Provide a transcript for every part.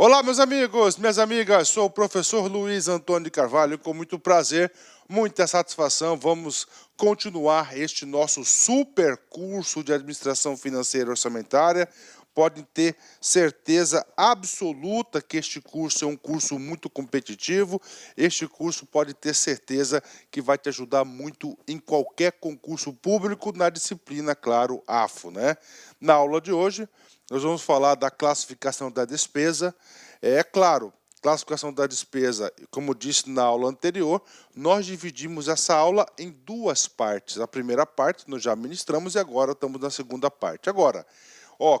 Olá, meus amigos, minhas amigas, sou o professor Luiz Antônio de Carvalho, com muito prazer, muita satisfação, vamos continuar este nosso super curso de Administração Financeira e Orçamentária. Podem ter certeza absoluta que este curso é um curso muito competitivo, este curso pode ter certeza que vai te ajudar muito em qualquer concurso público na disciplina, claro, AFO, né? Na aula de hoje, nós vamos falar da classificação da despesa. É claro, classificação da despesa, como disse na aula anterior, nós dividimos essa aula em duas partes. A primeira parte nós já ministramos e agora estamos na segunda parte. Agora,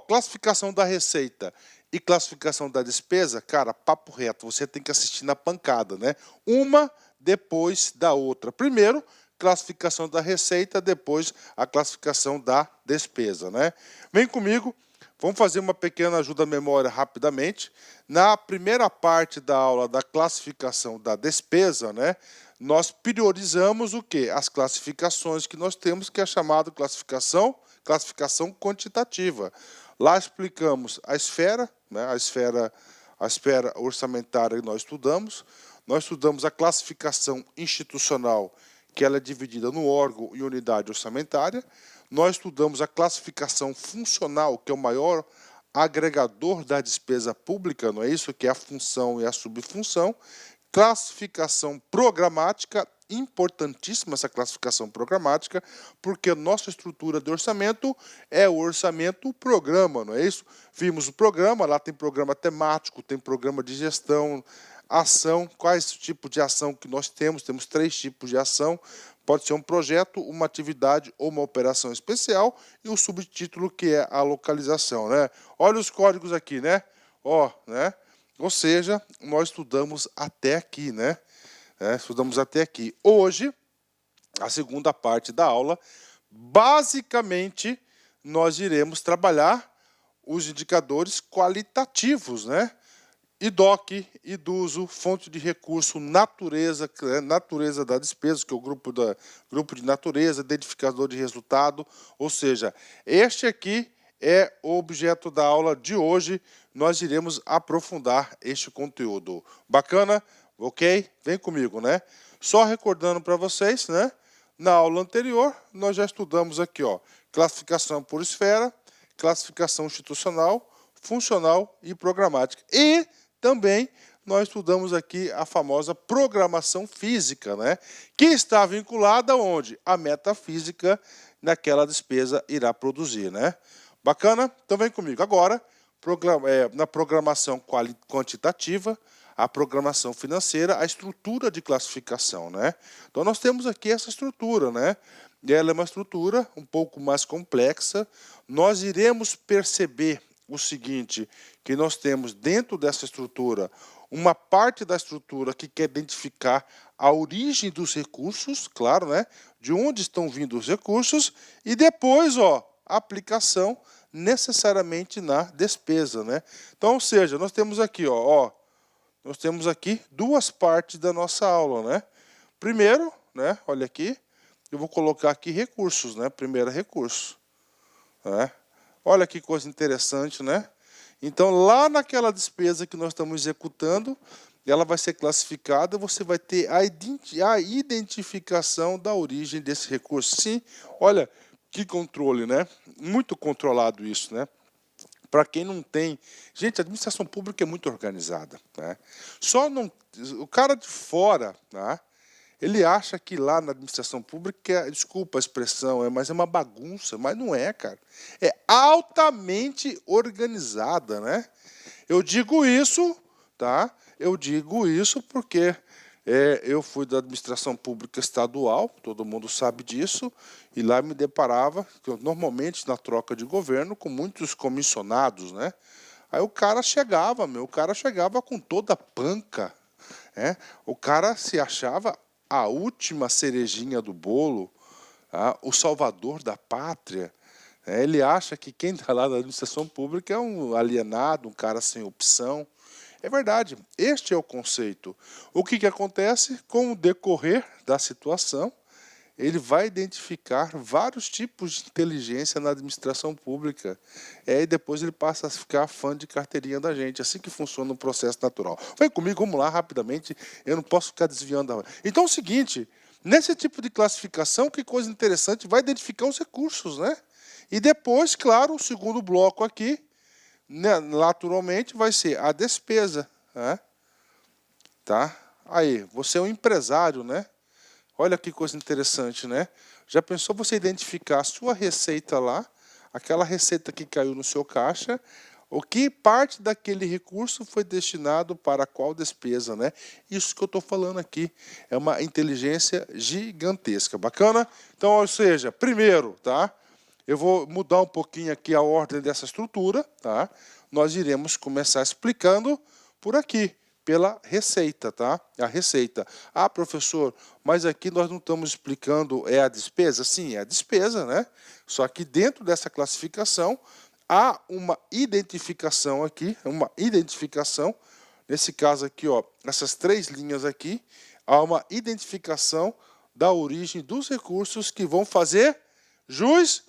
classificação da receita e classificação da despesa, cara, papo reto, você tem que assistir na pancada, né? Uma depois da outra. Primeiro, classificação da receita, depois a classificação da despesa, né? Vem comigo. Vamos fazer uma pequena ajuda à memória rapidamente. Na primeira parte da aula da classificação da despesa, né, nós priorizamos o quê? As classificações que nós temos, que é chamada classificação quantitativa. Lá explicamos a esfera, né, a esfera orçamentária que nós estudamos a classificação institucional, que ela é dividida no órgão e unidade orçamentária. Nós estudamos a classificação funcional, que é o maior agregador da despesa pública, não é isso? Que é a função e a subfunção. Classificação programática, importantíssima essa classificação programática, porque a nossa estrutura de orçamento é o orçamento-programa, não é isso? Vimos o programa, lá tem programa temático, tem programa de gestão, ação, quais tipos de ação que nós temos? Temos 3 tipos de ação. Pode ser um projeto, uma atividade ou uma operação especial e o subtítulo que é a localização, né? Olha os códigos aqui, né? Né? Ou seja, nós estudamos até aqui, né? Estudamos até aqui. Hoje, a segunda parte da aula, basicamente, nós iremos trabalhar os indicadores qualitativos, né? IDOC, IDUSO, fonte de recurso, natureza, natureza da despesa, que é o grupo de natureza, identificador de resultado, ou seja, este aqui é o objeto da aula de hoje, nós iremos aprofundar este conteúdo. Bacana? Ok? Vem comigo, né? Só recordando para vocês, né? Na aula anterior, nós já estudamos aqui, classificação por esfera, classificação institucional, funcional e programática. E também nós estudamos aqui a famosa programação física, né? Que está vinculada aonde? A metafísica naquela despesa irá produzir, né? Bacana? Então vem comigo. Agora, na programação quantitativa, a programação financeira, a estrutura de classificação, né? Então nós temos aqui essa estrutura, né? E ela é uma estrutura um pouco mais complexa. Nós iremos perceber o seguinte, que nós temos dentro dessa estrutura uma parte da estrutura que quer identificar a origem dos recursos, claro, né? De onde estão vindo os recursos e depois, a aplicação necessariamente na despesa, né? Então, ou seja, nós temos aqui, nós temos aqui duas partes da nossa aula, né? Primeiro, né? Olha aqui, eu vou colocar aqui recursos, né? Primeiro recurso, né? Olha que coisa interessante, né? Então, lá naquela despesa que nós estamos executando, ela vai ser classificada, você vai ter a identificação da origem desse recurso. Sim, olha que controle, né? Muito controlado isso, né? Para quem não tem... Gente, a administração pública é muito organizada, né? Só não... O cara de fora, né? Ele acha que lá na administração pública, desculpa a expressão, mas é uma bagunça, mas não é, cara. É altamente organizada, né? Eu digo isso, tá? Eu digo isso porque eu fui da administração pública estadual, todo mundo sabe disso, e lá me deparava, normalmente na troca de governo, com muitos comissionados, né? Aí o cara chegava com toda a panca, né? O cara se achava a última cerejinha do bolo, tá? O salvador da pátria. Ele acha que quem está lá na administração pública é um alienado, um cara sem opção. É verdade, este é o conceito. O que acontece com o decorrer da situação? ele vai identificar vários tipos de inteligência na administração pública. E depois ele passa a ficar fã de carteirinha da gente. Assim que funciona o processo natural. Vem comigo, vamos lá rapidamente. Eu não posso ficar desviando. Então é o seguinte, nesse tipo de classificação, que coisa interessante, vai identificar os recursos, né? E depois, claro, o segundo bloco aqui, né, naturalmente, vai ser a despesa, né? Tá? Aí, você é um empresário, né? Olha que coisa interessante, né? Já pensou você identificar a sua receita lá, aquela receita que caiu no seu caixa, o que parte daquele recurso foi destinado para qual despesa, né? Isso que eu estou falando aqui é uma inteligência gigantesca, bacana? Então, ou seja, primeiro, tá? Eu vou mudar um pouquinho aqui a ordem dessa estrutura, tá? Nós iremos começar explicando por aqui, pela receita, tá? A receita. Ah, professor, mas aqui nós não estamos explicando a despesa? Sim, é a despesa, né? Só que dentro dessa classificação há uma identificação aqui, nesse caso aqui, ó, essas 3 linhas aqui, há uma identificação da origem dos recursos que vão fazer jus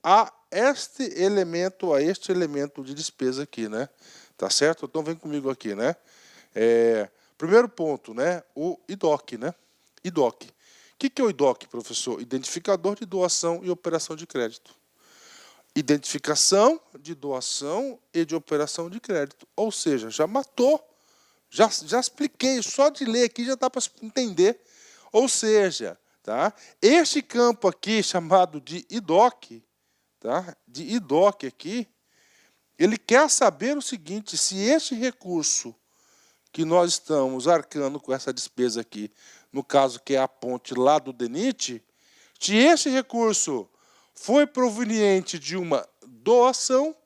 a este elemento de despesa aqui, né? Tá certo? Então vem comigo aqui, né? Primeiro ponto, né? O IDOC, né? IDOC. O que é o IDOC, professor? Identificador de doação e operação de crédito. Identificação de doação e de operação de crédito. Ou seja, já matou. Já expliquei, só de ler aqui já dá para entender. Ou seja, tá? Este campo aqui, chamado de IDOC, tá? De IDOC aqui, ele quer saber o seguinte, se este recurso que nós estamos arcando com essa despesa aqui, no caso que é a ponte lá do DENIT, se esse recurso foi proveniente de uma doação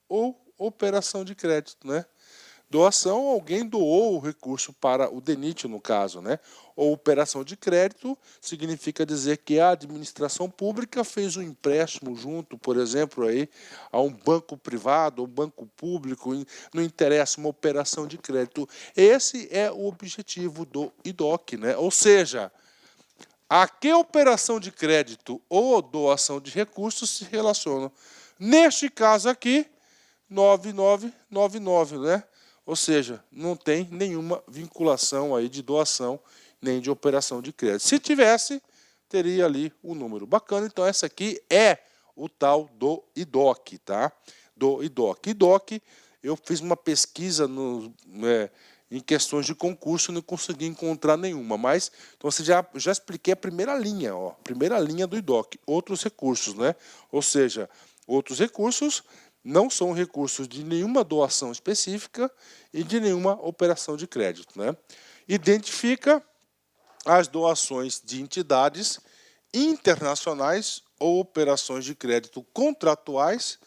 ou operação de crédito, né? Doação, alguém doou o recurso para o DENIT, no caso, né? Ou operação de crédito significa dizer que a administração pública fez um empréstimo junto, por exemplo, aí, a um banco privado ou banco público, não interessa, uma operação de crédito. Esse é o objetivo do IDOC, né? Ou seja, a que operação de crédito ou doação de recursos se relacionam? Neste caso aqui, 9999, né? Ou seja, não tem nenhuma vinculação aí de doação nem de operação de crédito. Se tivesse, teria ali o número. Bacana, então essa aqui é o tal do IDOC, tá? Do IDOC. IDOC, eu fiz uma pesquisa em questões de concurso, não consegui encontrar nenhuma, mas então você já expliquei a primeira linha, ó, primeira linha do IDOC, outros recursos, né? Ou seja, outros recursos não são recursos de nenhuma doação específica e de nenhuma operação de crédito, né? Identifica as doações de entidades internacionais ou operações de crédito contratuais,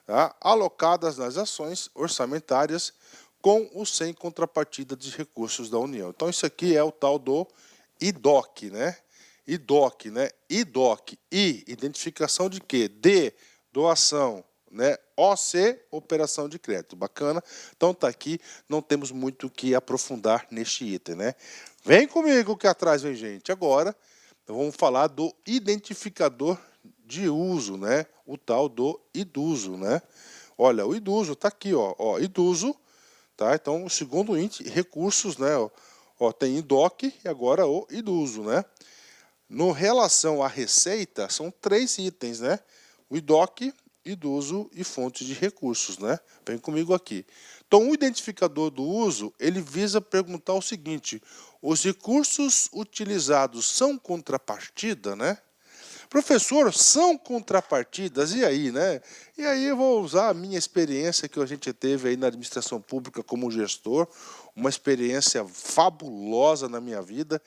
tá, alocadas nas ações orçamentárias com ou sem contrapartida de recursos da União. Então isso aqui é o tal do IDOC, né? IDOC, né? IDOC, I, identificação de quê? D, doação, né? OC, operação de crédito. Bacana? Então tá aqui, não temos muito o que aprofundar neste item, né? Vem comigo que atrás vem gente. Agora, vamos falar do identificador de uso, né? O tal do iduso, né? Olha, o iduso tá aqui, ó, iduso, tá? Então, o segundo índice, recursos, né? Ó, tem IDOC e agora o iduso, né? No relação à receita, são 3 itens, né? O IDOC, iduso e fontes de recursos, né? Vem comigo aqui. Então, o identificador do uso, ele visa perguntar o seguinte: os recursos utilizados são contrapartida, né? Professor, são contrapartidas, e aí, né? E aí eu vou usar a minha experiência que a gente teve aí na administração pública como gestor, uma experiência fabulosa na minha vida.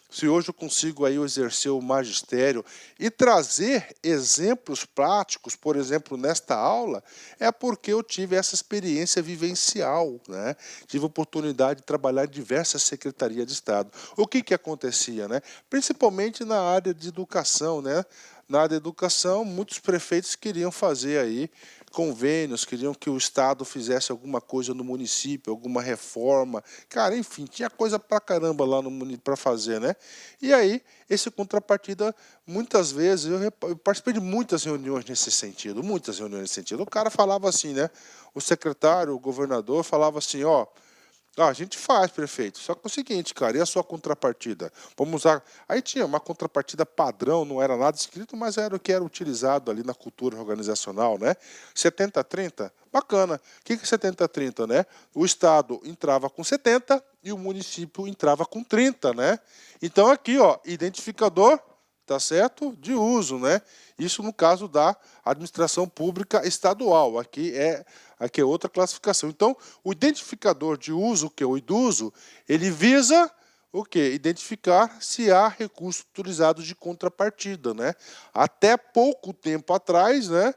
Se hoje eu consigo aí exercer o magistério e trazer exemplos práticos, por exemplo, nesta aula, é porque eu tive essa experiência vivencial, né? Tive a oportunidade de trabalhar em diversas secretarias de Estado. O que acontecia, né? Principalmente na área de educação, né? Na área de educação, muitos prefeitos queriam fazer aí convênios, queriam que o Estado fizesse alguma coisa no município, alguma reforma. Cara, enfim, tinha coisa pra caramba lá no município para fazer, né? E aí, esse contrapartida, muitas vezes, eu participei de muitas reuniões nesse sentido, muitas reuniões nesse sentido. O cara falava assim, né? O secretário, o governador falava assim, ó, a gente faz, prefeito. Só que é o seguinte, cara, e a sua contrapartida? Vamos usar. Aí tinha uma contrapartida padrão, não era nada escrito, mas era o que era utilizado ali na cultura organizacional, né? 70-30, bacana. O que é 70-30, né? O Estado entrava com 70 e o município entrava com 30, né? Então aqui, ó, identificador, tá certo? De uso, né? Isso no caso da administração pública estadual. Aqui é outra classificação. Então, o identificador de uso, que é o iduso, ele visa o quê? Identificar se há recursos utilizados de contrapartida, né? Até pouco tempo atrás, né,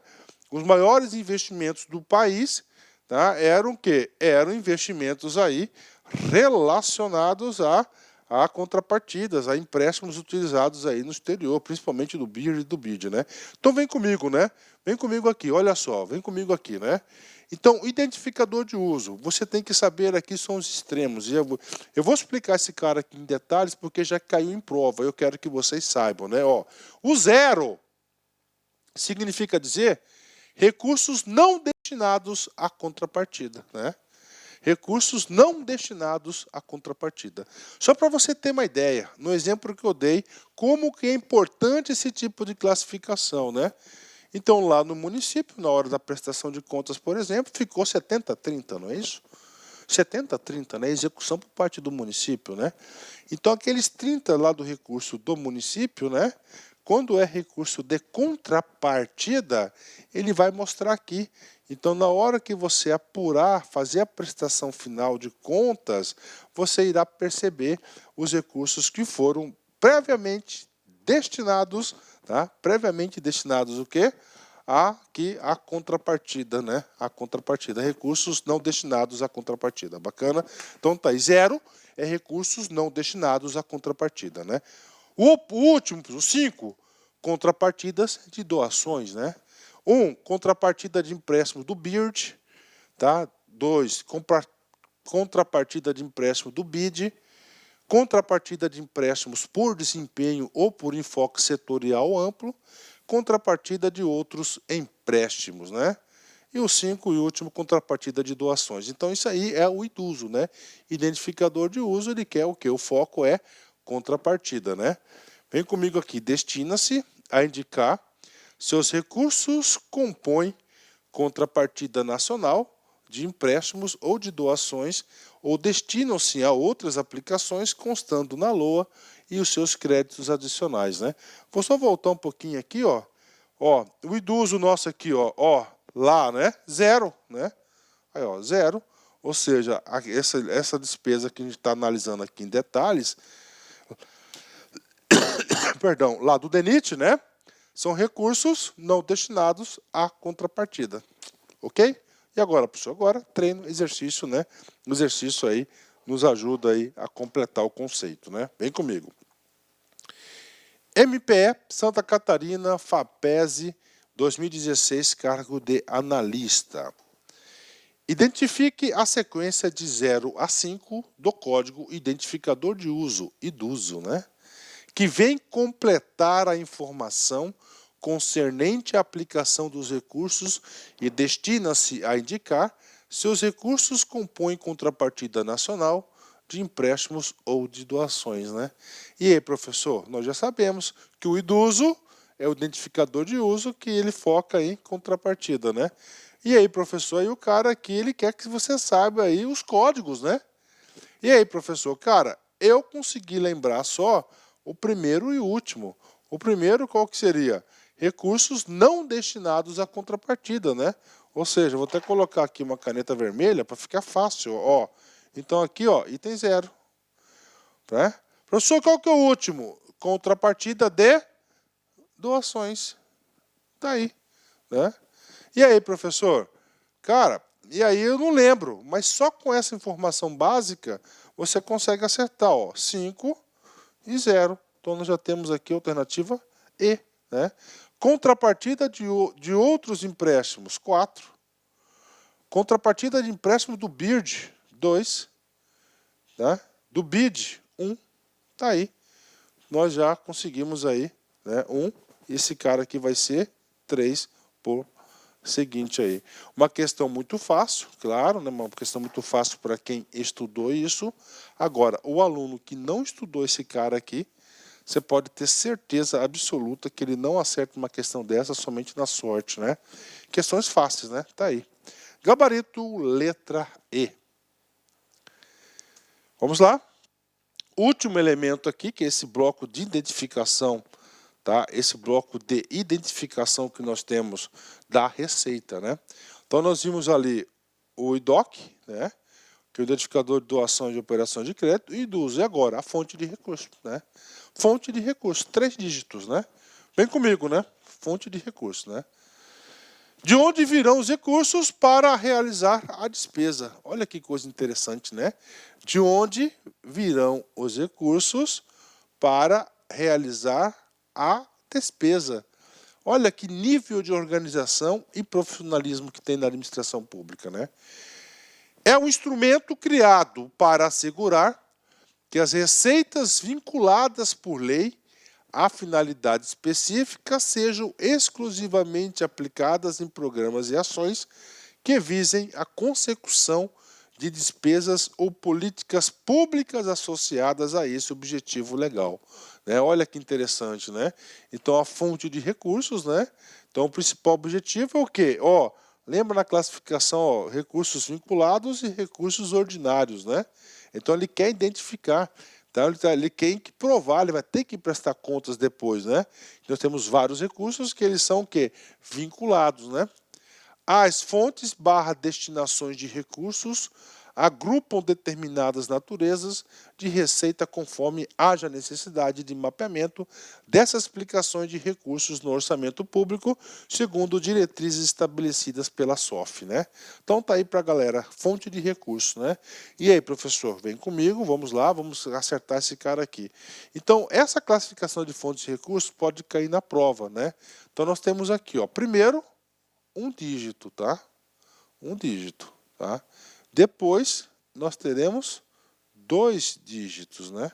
os maiores investimentos do país, tá, eram o quê? Eram investimentos aí relacionados a contrapartidas, a empréstimos utilizados aí no exterior, principalmente do BIR e do BID, né? Então vem comigo, né? Vem comigo aqui, olha só, vem comigo aqui, né? Então, identificador de uso, você tem que saber aqui são os extremos. E eu vou explicar esse cara aqui em detalhes porque já caiu em prova, eu quero que vocês saibam, né? Ó, o zero significa dizer recursos não destinados à contrapartida, né? Recursos não destinados à contrapartida. Só para você ter uma ideia, no exemplo que eu dei, como que é importante esse tipo de classificação, né? Então, lá no município, na hora da prestação de contas, por exemplo, ficou 70-30, não é isso? 70-30, né? Execução por parte do município, né? Então, aqueles 30 lá do recurso do município, né? Quando é recurso de contrapartida, ele vai mostrar aqui. Então, na hora que você apurar, fazer a prestação final de contas, você irá perceber os recursos que foram previamente destinados, tá? Previamente destinados o quê? A contrapartida, né? A contrapartida, recursos não destinados à contrapartida. Bacana? Então tá aí, zero é recursos não destinados à contrapartida, né? O último, o 5, contrapartidas de doações, né? 1, contrapartida de empréstimo do BIRD, tá? 2, contrapartida de empréstimo do BID, contrapartida de empréstimos por desempenho ou por enfoque setorial amplo, contrapartida de outros empréstimos, né? E o 5 e último, contrapartida de doações. Então, isso aí é o iduso, né? Identificador de uso, ele quer o quê? O foco é contrapartida, né? Vem comigo aqui. Destina-se a indicar seus recursos compõem contrapartida nacional de empréstimos ou de doações ou destinam-se a outras aplicações constando na LOA e os seus créditos adicionais, né? Vou só voltar um pouquinho aqui, ó. Ó, o idoso nosso aqui, ó, lá, né? Zero, né? Aí, ó, zero. Ou seja, essa despesa que a gente está analisando aqui em detalhes, perdão, lá do DENIT, né? São recursos não destinados à contrapartida. Ok? E agora, professor? Agora, treino, exercício, né? O exercício aí nos ajuda aí a completar o conceito, né? Vem comigo. MPE, Santa Catarina, FAPESE, 2016, cargo de analista. Identifique a sequência de 0 a 5 do código identificador de uso, iduso, né? Que vem completar a informação concernente à aplicação dos recursos e destina-se a indicar se os recursos compõem contrapartida nacional de empréstimos ou de doações, né? E aí, professor, nós já sabemos que o iduso é o identificador de uso que ele foca em contrapartida, né? E aí, professor, aí o cara aqui, ele quer que você saiba aí os códigos, né? E aí, professor, cara, eu consegui lembrar só o primeiro e o último. O primeiro qual que seria? Recursos não destinados à contrapartida, né? Ou seja, vou até colocar aqui uma caneta vermelha para ficar fácil, ó. Então aqui, ó, item 0. Né? Professor, qual que é o último? Contrapartida de doações. Tá aí, né? E aí, professor? Cara, e aí eu não lembro, mas só com essa informação básica você consegue acertar, ó, 5 e 0. Então nós já temos aqui a alternativa E, né? Contrapartida de outros empréstimos, 4. Contrapartida de empréstimo do BIRD, 2. Tá? Do BID, 1. Tá aí. Nós já conseguimos aí, né, 1. Esse cara aqui vai ser 3 por seguinte aí. Uma questão muito fácil, claro, né, uma questão muito fácil para quem estudou isso. Agora, o aluno que não estudou esse cara aqui, você pode ter certeza absoluta que ele não acerta uma questão dessa somente na sorte, né? Questões fáceis, né? Tá aí. Gabarito, letra E. Vamos lá. Último elemento aqui, que é esse bloco de identificação, tá? Esse bloco de identificação que nós temos da receita, né? Então nós vimos ali o IDOC, né? Que é o identificador de doação e de operação de crédito, e do uso. E agora, a fonte de recurso, né? Fonte de recurso, 3 dígitos, né? Vem comigo, né? Fonte de recurso, né? De onde virão os recursos para realizar a despesa? Olha que coisa interessante, né? De onde virão os recursos para realizar a despesa? Olha que nível de organização e profissionalismo que tem na administração pública, né? É um instrumento criado para assegurar que as receitas vinculadas por lei a finalidade específica sejam exclusivamente aplicadas em programas e ações que visem a consecução de despesas ou políticas públicas associadas a esse objetivo legal. Né? Olha que interessante, né? Então, a fonte de recursos, né? Então, o principal objetivo é o quê? Lembra na classificação, recursos vinculados e recursos ordinários, né? Então, ele quer identificar. Então, ele tem que provar, ele vai ter que prestar contas depois, né? Nós temos vários recursos que eles são o quê? Vinculados, né? As fontes / destinações de recursos agrupam determinadas naturezas de receita conforme haja necessidade de mapeamento dessas aplicações de recursos no orçamento público, segundo diretrizes estabelecidas pela SOF, né? Então tá aí para a galera, fonte de recursos, né? E aí, professor, vem comigo, vamos lá, vamos acertar esse cara aqui. Então, essa classificação de fontes de recursos pode cair na prova, né? Então nós temos aqui, ó, primeiro, um dígito, tá? Um dígito, tá? Depois, nós teremos 2 dígitos, né?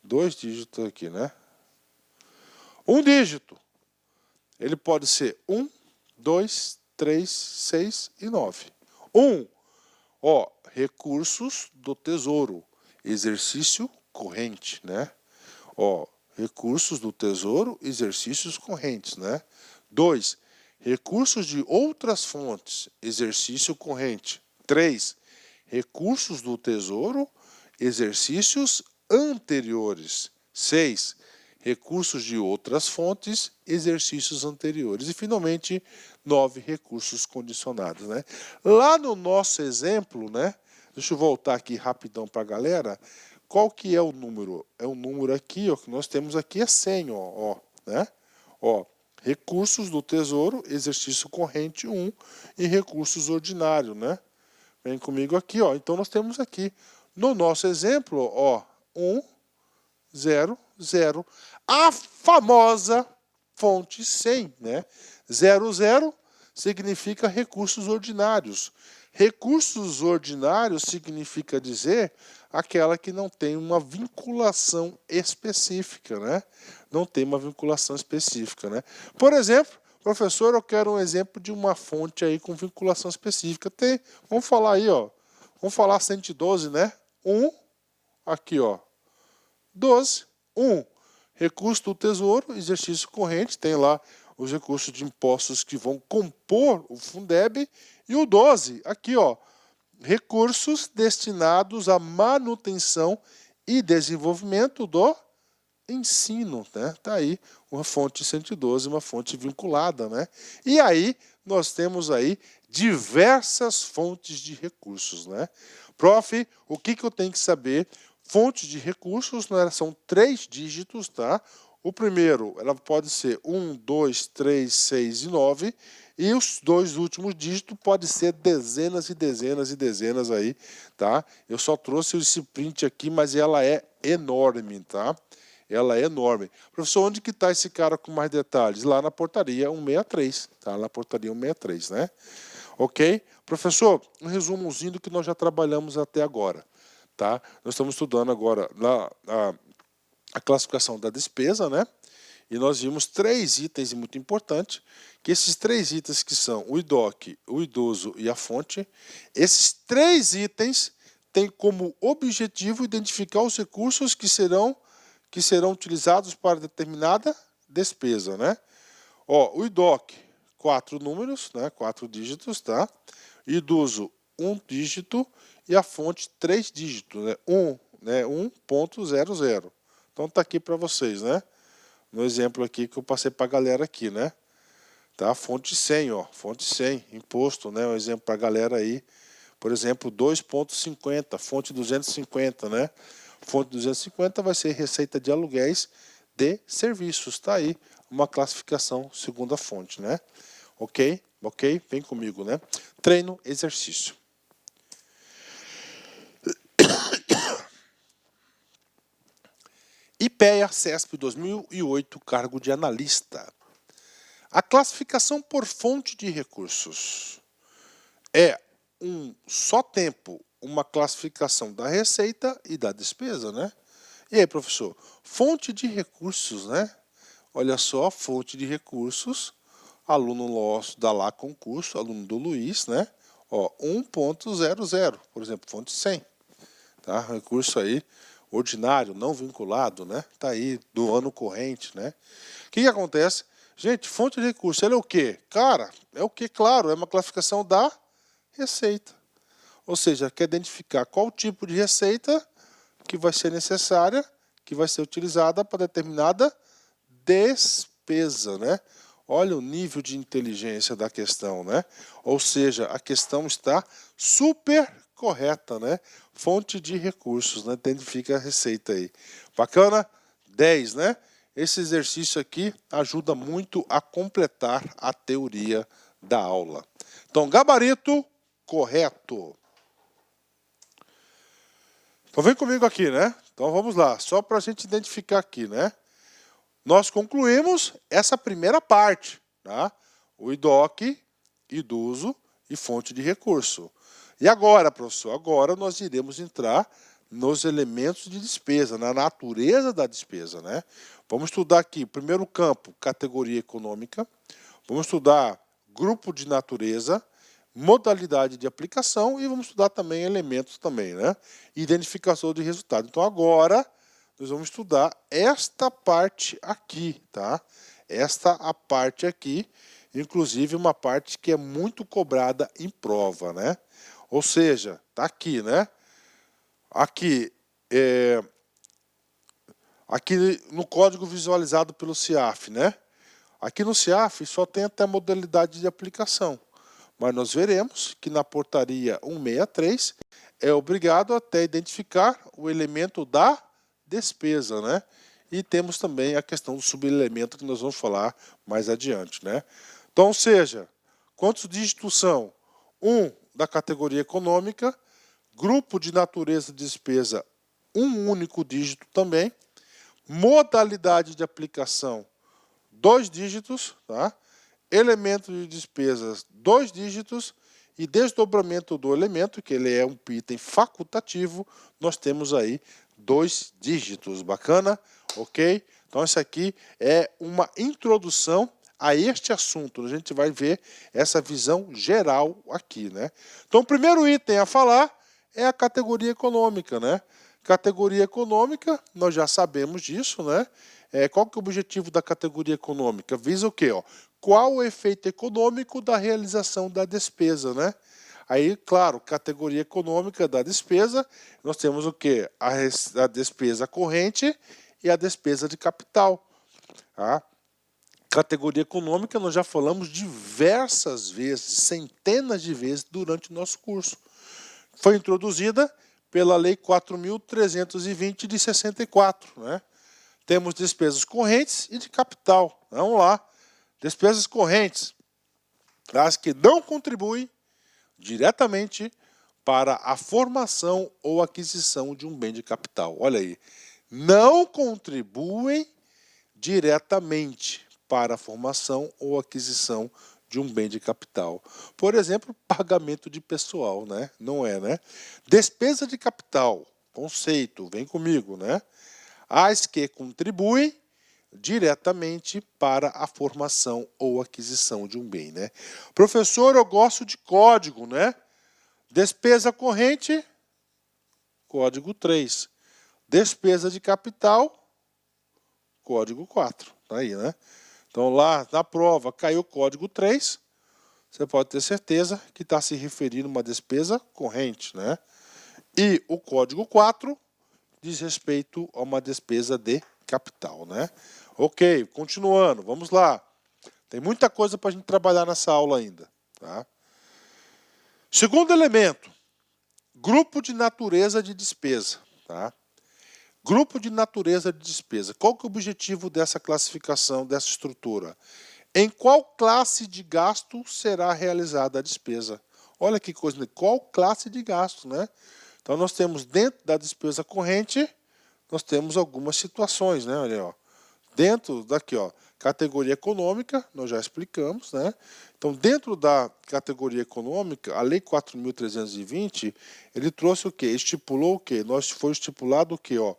2 dígitos aqui, né? Um dígito. Ele pode ser 1, 2, 3, 6 e 9. 1. Recursos do Tesouro. Exercício corrente, né? Recursos do Tesouro, exercícios correntes, né? 2. Recursos de outras fontes, exercício corrente. 3. Recursos do Tesouro, exercícios anteriores. 6. Recursos de outras fontes, exercícios anteriores. E, finalmente, 9. Recursos condicionados, né? Lá no nosso exemplo, né? Deixa eu voltar aqui rapidão para a galera. Qual que é o número? É o número aqui, ó, que nós temos aqui é 100, né? Recursos do Tesouro, exercício corrente 1 e recursos ordinários, né? Vem comigo aqui, ó. Então nós temos aqui no nosso exemplo, 1, 0, 0. A famosa fonte 100, né? 0, 0 significa recursos ordinários. Recursos ordinários significa dizer aquela que não tem uma vinculação específica, né? Não tem uma vinculação específica, né? Por exemplo, professor, eu quero um exemplo de uma fonte aí com vinculação específica. Vamos falar aí, ó. Vamos falar 112, né? 1, aqui, ó. 12, 1. Recurso do Tesouro, exercício corrente, tem lá os recursos de impostos que vão compor o Fundeb. E o 12, aqui, ó. Recursos destinados à manutenção e desenvolvimento do ensino, né? Tá aí uma fonte 112, uma fonte vinculada, né? E aí nós temos aí diversas fontes de recursos, né? Prof, o que eu tenho que saber? Fontes de recursos, né, são 3 dígitos, tá? O primeiro, ela pode ser 1, 2, 3, 6 e 9. E os 2 últimos dígitos podem ser dezenas e dezenas e dezenas aí, tá? Eu só trouxe esse print aqui, mas ela é enorme, tá? ela é enorme. Professor, onde que está esse cara com mais detalhes? Lá na portaria 163, tá? Na portaria 163, né? Ok? Professor, um resumozinho do que nós já trabalhamos até agora, tá? Nós estamos estudando agora a classificação da despesa, né? E nós vimos 3 itens muito importantes, que esses 3 itens que são o IDOC, o idoso e a fonte, esses 3 itens têm como objetivo identificar os recursos que serão utilizados para determinada despesa, né? Ó, o IDOC, 4 números, né? 4 dígitos, tá? Idoso, 1 dígito e a fonte 3 dígitos, né? 1.00. Então tá aqui para vocês, né? No exemplo aqui que eu passei para a galera aqui, né? Tá? Fonte 100, ó, fonte 100, imposto, né? Um exemplo para a galera aí. Por exemplo, 2.50, fonte 250, né? Fonte 250 vai ser receita de aluguéis de serviços, tá aí uma classificação segundo a fonte, né? Ok? Ok? Vem comigo, né? Treino, exercício. IPEA CESP 2008, cargo de analista. A classificação por fonte de recursos é um só tempo, uma classificação da receita e da despesa, né? E aí, professor, fonte de recursos, né? Olha só, fonte de recursos, aluno nosso da lá concurso, aluno do Luiz, né? Ó, 1.00, por exemplo, fonte 100, tá? Recurso aí ordinário, não vinculado, né? Tá aí do ano corrente, né? O que acontece? Gente, fonte de recurso, ela é o quê? Cara, é o quê? Claro, é uma classificação da receita. Ou seja, quer identificar qual tipo de receita que vai ser necessária, que vai ser utilizada para determinada despesa, né? Olha o nível de inteligência da questão, né? Ou seja, a questão está super correta, né? Fonte de recursos, né? Identifica a receita aí. Bacana? 10, né? Esse exercício aqui ajuda muito a completar a teoria da aula. Então, gabarito correto. Então, vem comigo aqui, né? Então, vamos lá. Só para a gente identificar aqui, né? Nós concluímos essa primeira parte, tá? O IDOC, idoso e fonte de recurso. E agora, professor? Agora nós iremos entrar nos elementos de despesa, na natureza da despesa, né? Vamos estudar aqui, primeiro campo, categoria econômica. Vamos estudar grupo de natureza, modalidade de aplicação e vamos estudar também elementos também, né? Identificação de resultado. Então agora nós vamos estudar esta parte aqui, tá? A parte aqui, inclusive uma parte que é muito cobrada em prova, né? Ou seja, tá aqui, né? Aqui no código visualizado pelo CIAF, né? Aqui no CIAF só tem até modalidade de aplicação, mas nós veremos que na portaria 163 é obrigado até identificar o elemento da despesa, né? E temos também a questão do subelemento que nós vamos falar mais adiante, né? Então, ou seja, quantos dígitos são? 1 da categoria econômica, grupo de natureza de despesa, um único dígito também, modalidade de aplicação, 2 dígitos, tá? Elemento de despesas, 2 dígitos, e desdobramento do elemento, que ele é um item facultativo, nós temos aí 2 dígitos. Bacana? Ok? Então, isso aqui é uma introdução a este assunto. A gente vai ver essa visão geral aqui, né? Então, o primeiro item a falar é a categoria econômica, né? Categoria econômica, nós já sabemos disso, né? Qual que é o objetivo da categoria econômica? Visa o quê? Ó? Qual o efeito econômico da realização da despesa, né? Aí, claro, categoria econômica da despesa, nós temos o quê? A despesa corrente e a despesa de capital. Tá? Categoria econômica nós já falamos diversas vezes, centenas de vezes durante o nosso curso. Foi introduzida pela Lei 4.320 de 64, né? Temos despesas correntes e de capital. Vamos lá. Despesas correntes, as que não contribuem diretamente para a formação ou aquisição de um bem de capital. Olha aí, não contribuem diretamente para a formação ou aquisição de um bem de capital. Por exemplo, pagamento de pessoal, né? Não é, né? Despesa de capital, conceito, vem comigo, né? As que contribuem diretamente para a formação ou aquisição de um bem, né? Professor, eu gosto de código, né? Despesa corrente, código 3. Despesa de capital, código 4. Tá aí, né? Então, lá na prova caiu o código 3, você pode ter certeza que está se referindo a uma despesa corrente, né? E o código 4 diz respeito a uma despesa de capital, né? Ok, continuando, vamos lá. Tem muita coisa para a gente trabalhar nessa aula ainda, tá? Segundo elemento, grupo de natureza de despesa, tá? Grupo de natureza de despesa. Qual que é o objetivo dessa classificação, dessa estrutura? Em qual classe de gasto será realizada a despesa? Olha que coisa, né? Qual classe de gasto, né? Então nós temos dentro da despesa corrente, nós temos algumas situações, né? Olha, ó. Dentro daqui, ó, categoria econômica, nós já explicamos, né? Então, dentro da categoria econômica, a Lei 4.320, ele trouxe o quê? Estipulou o quê? Foi estipulado o quê, ó?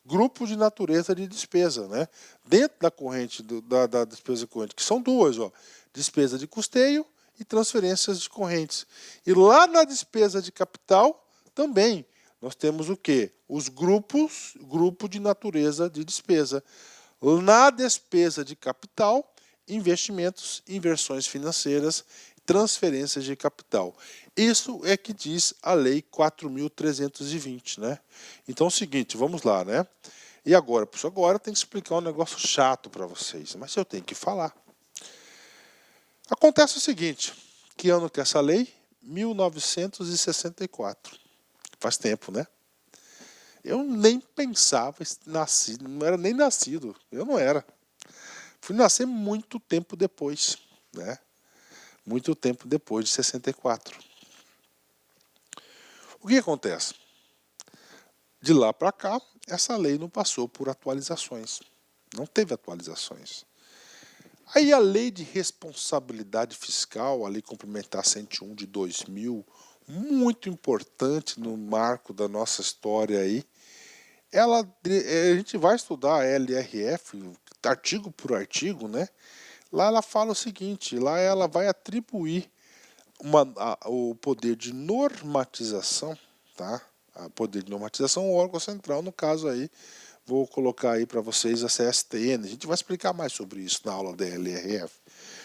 Grupo de natureza de despesa, né? Dentro da corrente, da despesa corrente, que são duas, ó, despesa de custeio e transferências de correntes. E lá na despesa de capital, também, nós temos o quê? Os grupo de natureza de despesa. Na despesa de capital, investimentos, inversões financeiras, transferências de capital. Isso é que diz a Lei 4.320, né? Então é o seguinte, vamos lá, né? E agora, professor, agora tem que explicar um negócio chato para vocês, mas eu tenho que falar. Acontece o seguinte, que ano que é essa lei? 1964. Faz tempo, né? Eu nem pensava, nasci, não era nem nascido, eu não era. Fui nascer muito tempo depois, né? Muito tempo depois de 64. O que acontece? De lá para cá, essa lei não passou por atualizações. Não teve atualizações. Aí a Lei de Responsabilidade Fiscal, a Lei Complementar 101 de 2000, muito importante no marco da nossa história aí, a gente vai estudar a LRF, artigo por artigo, né? Lá ela fala o seguinte, lá ela vai atribuir o poder de normatização, tá? O poder de normatização ao órgão central, no caso aí, vou colocar aí para vocês a CSTN, a gente vai explicar mais sobre isso na aula da LRF.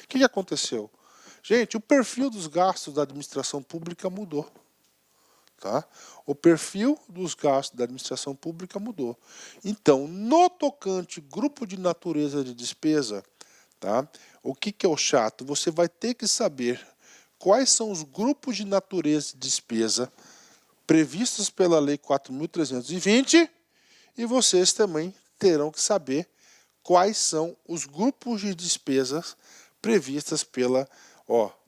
O que aconteceu? Gente, o perfil dos gastos da administração pública mudou. Tá? O perfil dos gastos da administração pública mudou. Então, no tocante grupo de natureza de despesa, tá? O que é o chato? Você vai ter que saber quais são os grupos de natureza de despesa previstos pela Lei 4.320 e vocês também terão que saber quais são os grupos de despesas previstas pela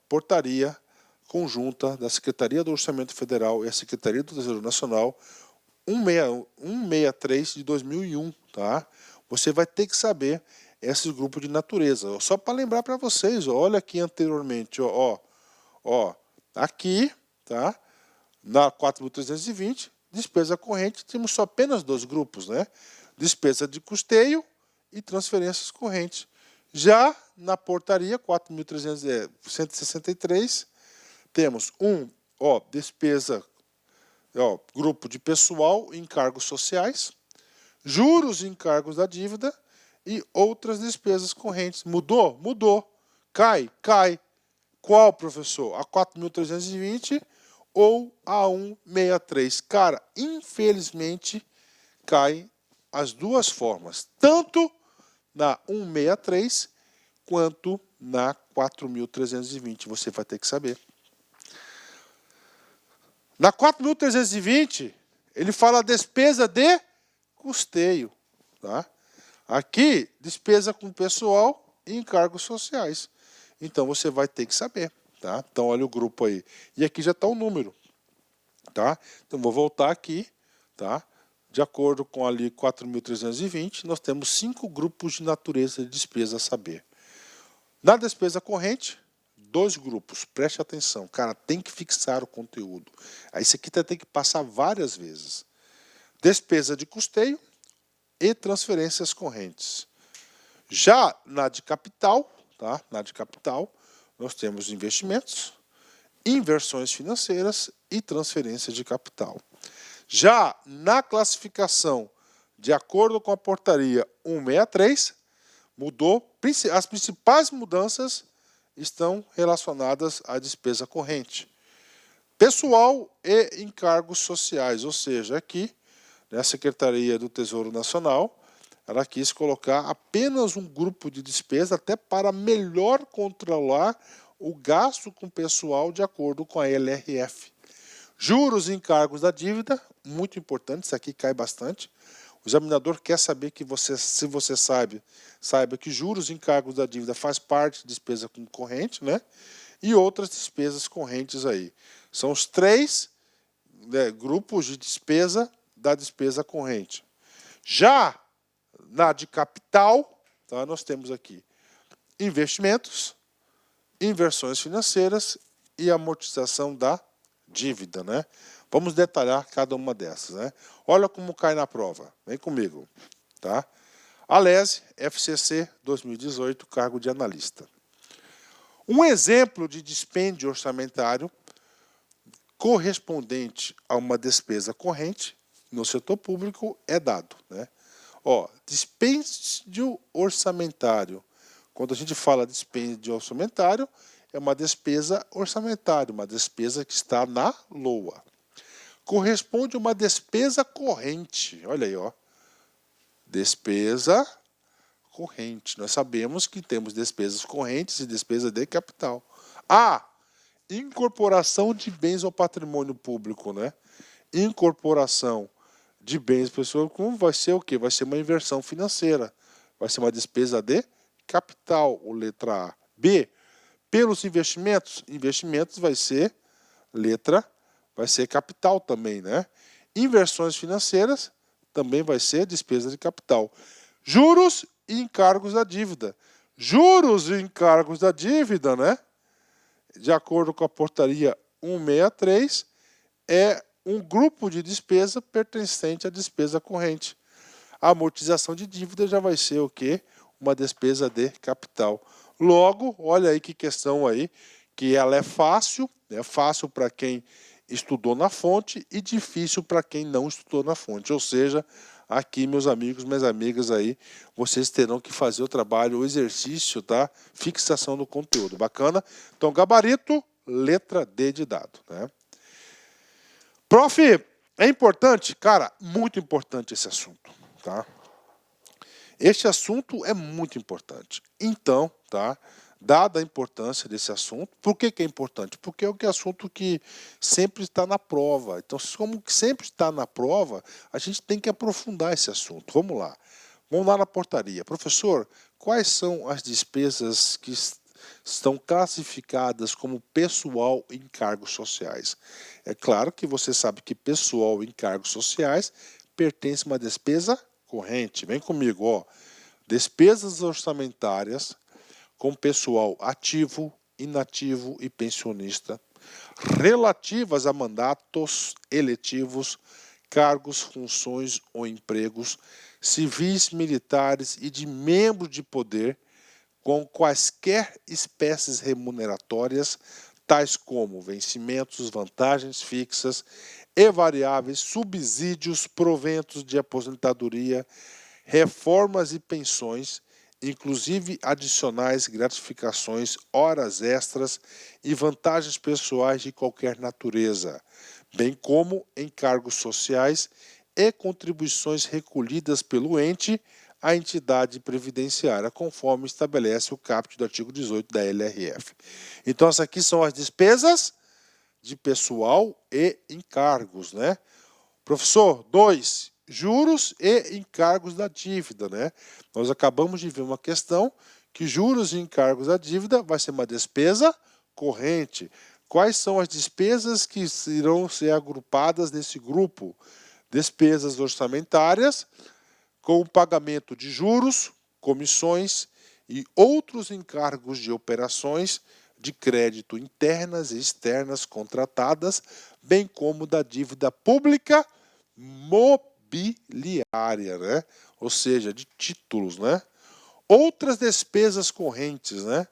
portaria conjunta da Secretaria do Orçamento Federal e a Secretaria do Tesouro Nacional 163 de 2001, tá? Você vai ter que saber esse grupo de natureza. Só para lembrar para vocês, olha aqui anteriormente, aqui, tá? Na 4.320, despesa corrente, temos só apenas dois grupos, né? Despesa de custeio e transferências correntes. Já na portaria 4.163, temos despesa, grupo de pessoal e encargos sociais, juros e encargos da dívida e outras despesas correntes. Mudou? Mudou. Cai? Cai. Qual, professor? A 4.320 ou a 163? Cara, infelizmente, caem as duas formas. Tanto na 163 quanto na 4.320. Você vai ter que saber. Na 4.320, ele fala despesa de custeio. Tá? Aqui, despesa com pessoal e encargos sociais. Então, você vai ter que saber. Tá? Então, olha o grupo aí. E aqui já está o número. Tá? Então, vou voltar aqui. Tá? De acordo com ali 4.320, nós temos 5 grupos de natureza de despesa a saber. Na despesa corrente, 2 grupos, preste atenção, cara, tem que fixar o conteúdo. Aí isso aqui tem que passar várias vezes. Despesa de custeio e transferências correntes. Já na de capital, tá? Na de capital, nós temos investimentos, inversões financeiras e transferências de capital. Já na classificação, de acordo com a portaria 163, mudou, as principais mudanças estão relacionadas à despesa corrente. Pessoal e encargos sociais, ou seja, aqui, a Secretaria do Tesouro Nacional, ela quis colocar apenas um grupo de despesa até para melhor controlar o gasto com pessoal de acordo com a LRF. Juros e encargos da dívida, muito importante, isso aqui cai bastante. O examinador quer saber que se você saiba que juros e encargos da dívida faz parte de despesa corrente, né? E outras despesas correntes aí. São os 3 grupos de despesa da despesa corrente. Já na de capital, tá, nós temos aqui investimentos, inversões financeiras e amortização da dívida, né? Vamos detalhar cada uma dessas, né? Olha como cai na prova. Vem comigo, tá? Alese, FCC 2018, cargo de analista. Um exemplo de dispêndio orçamentário correspondente a uma despesa corrente no setor público é dado, né? Ó, dispêndio orçamentário. Quando a gente fala de dispêndio orçamentário, é uma despesa orçamentária, uma despesa que está na LOA. Corresponde a uma despesa corrente. Olha aí, ó. Despesa corrente. Nós sabemos que temos despesas correntes e despesa de capital. Incorporação de bens ao patrimônio público, né? Incorporação de bens pessoais, como vai ser o quê? Vai ser uma inversão financeira. Vai ser uma despesa de capital, ou letra A. B, pelos investimentos. Investimentos vai ser capital também, né? Inversões financeiras também vai ser despesa de capital. Juros e encargos da dívida. Juros e encargos da dívida, né? De acordo com a portaria 163, é um grupo de despesa pertencente à despesa corrente. A amortização de dívida já vai ser o quê? Uma despesa de capital. Logo, olha aí que questão aí, que ela é fácil para quem estudou na fonte e difícil para quem não estudou na fonte. Ou seja, aqui, meus amigos, minhas amigas aí, vocês terão que fazer o trabalho, o exercício, tá? Fixação do conteúdo. Bacana? Então, gabarito, letra D de dado, né? Prof, é importante? Cara, muito importante esse assunto, tá? Este assunto é muito importante. Então, tá? Dada a importância desse assunto, por que é importante? Porque é um assunto que sempre está na prova. Então, como que sempre está na prova, a gente tem que aprofundar esse assunto. Vamos lá. Vamos lá na portaria. Professor, quais são as despesas que estão classificadas como pessoal e encargos sociais? É claro que você sabe que pessoal e encargos sociais pertence a uma despesa corrente. Vem comigo, ó. Despesas orçamentárias com pessoal ativo, inativo e pensionista, relativas a mandatos eletivos, cargos, funções ou empregos, civis, militares e de membros de poder, com quaisquer espécies remuneratórias, tais como vencimentos, vantagens fixas e variáveis, subsídios, proventos de aposentadoria, reformas e pensões, inclusive adicionais, gratificações, horas extras e vantagens pessoais de qualquer natureza, bem como encargos sociais e contribuições recolhidas pelo ente à entidade previdenciária, conforme estabelece o caput do artigo 18 da LRF. Então, essas aqui são as despesas de pessoal e encargos, né? Professor, 2. Juros e encargos da dívida, né? Nós acabamos de ver uma questão que juros e encargos da dívida vai ser uma despesa corrente. Quais são as despesas que irão ser agrupadas nesse grupo? Despesas orçamentárias com o pagamento de juros, comissões e outros encargos de operações de crédito internas e externas contratadas, bem como da dívida pública mobiliária, né? Ou seja, de títulos, né? Outras despesas correntes, né?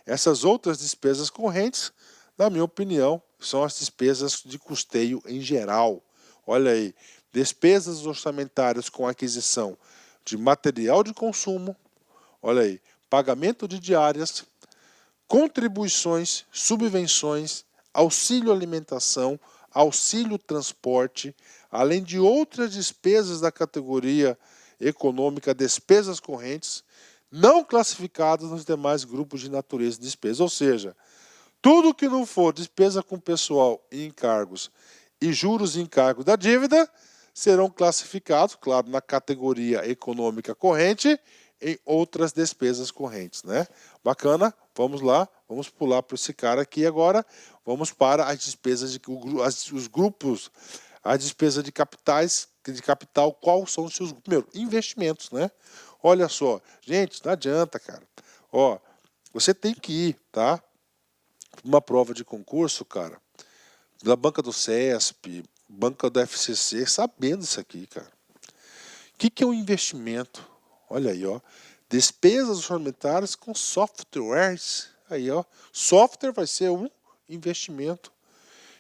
Essas outras despesas correntes, na minha opinião, são as despesas de custeio em geral. Olha aí, despesas orçamentárias com aquisição de material de consumo, olha aí, pagamento de diárias, contribuições, subvenções, auxílio alimentação, auxílio transporte, além de outras despesas da categoria econômica despesas correntes, não classificadas nos demais grupos de natureza de despesa. Ou seja, tudo que não for despesa com pessoal e encargos e juros e encargos da dívida serão classificados, claro, na categoria econômica corrente em outras despesas correntes, né? Bacana? Vamos lá, vamos pular para esse cara aqui agora. Vamos para as despesas os grupos, a despesa de capital, quais são os seus primeiro investimentos, né? Olha só, gente, não adianta, cara. Ó, você tem que ir, tá? Uma prova de concurso, cara, da banca do CESP, banca do FCC, sabendo isso aqui, cara. O que é um investimento? Olha aí, ó. Despesas orçamentárias com softwares. Aí, ó. Software vai ser um investimento.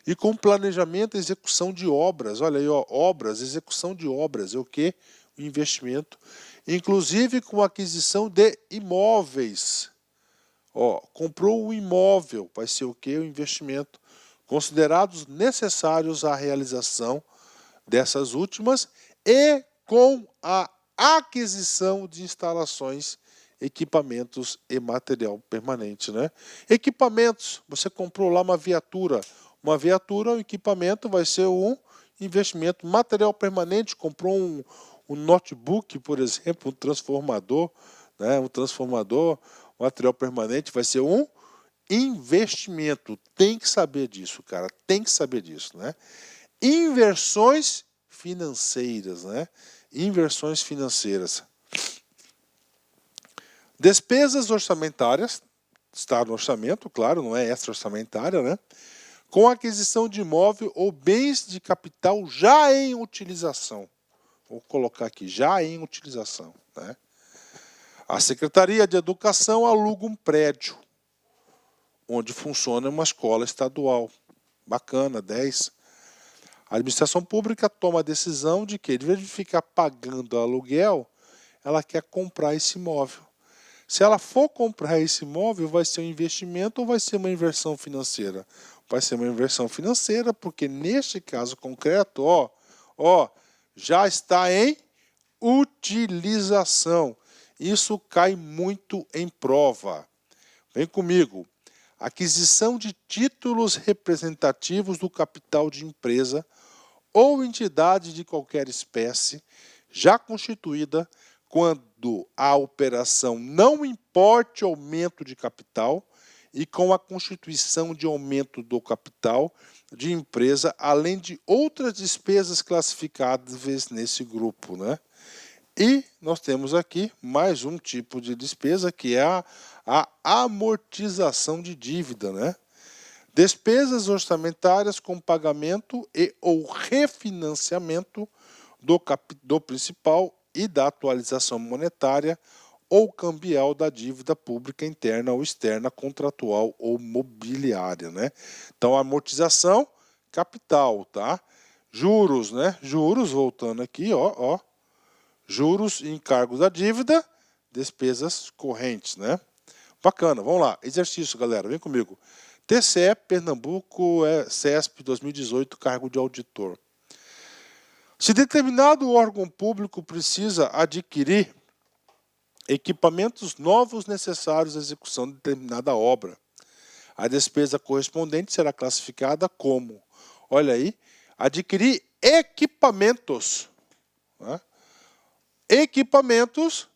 E com planejamento e execução de obras. Olha aí, ó. Obras, execução de obras. É o quê? O investimento. Inclusive com aquisição de imóveis. Ó, comprou um imóvel. Vai ser o quê? O investimento. Considerados necessários à realização dessas últimas e com a aquisição de instalações, equipamentos e material permanente, né? Equipamentos, você comprou lá uma viatura, o equipamento vai ser um investimento. Material permanente, comprou um notebook, por exemplo, um transformador, né? Material permanente vai ser um investimento. Tem que saber disso, cara, tem que saber disso, né? Inversões financeiras, né? Inversões financeiras. Despesas orçamentárias, está no orçamento, claro, não é extra-orçamentária, né? Com aquisição de imóvel ou bens de capital já em utilização. Vou colocar aqui, já em utilização, né? A Secretaria de Educação aluga um prédio onde funciona uma escola estadual. Bacana, 10. A administração pública toma a decisão de que, de vez de ficar pagando aluguel, ela quer comprar esse imóvel. Se ela for comprar esse imóvel, vai ser um investimento ou vai ser uma inversão financeira? Vai ser uma inversão financeira, porque neste caso concreto, já está em utilização. Isso cai muito em prova. Vem comigo. Aquisição de títulos representativos do capital de empresa ou entidade de qualquer espécie já constituída quando a operação não importe aumento de capital e com a constituição de aumento do capital de empresa, além de outras despesas classificadas nesse grupo, né? E nós temos aqui mais um tipo de despesa, que é a amortização de dívida, né? Despesas orçamentárias com pagamento e ou refinanciamento do principal e da atualização monetária ou cambial da dívida pública interna ou externa, contratual ou mobiliária, né? Então, amortização, capital, tá? Juros, né? Juros, voltando aqui, juros e encargos da dívida, despesas correntes, né? Bacana, vamos lá. Exercício, galera, vem comigo. TCE Pernambuco, CESP 2018, cargo de auditor. Se determinado órgão público precisa adquirir equipamentos novos necessários à execução de determinada obra, a despesa correspondente será classificada como, olha aí, adquirir equipamentos. Né? Equipamentos,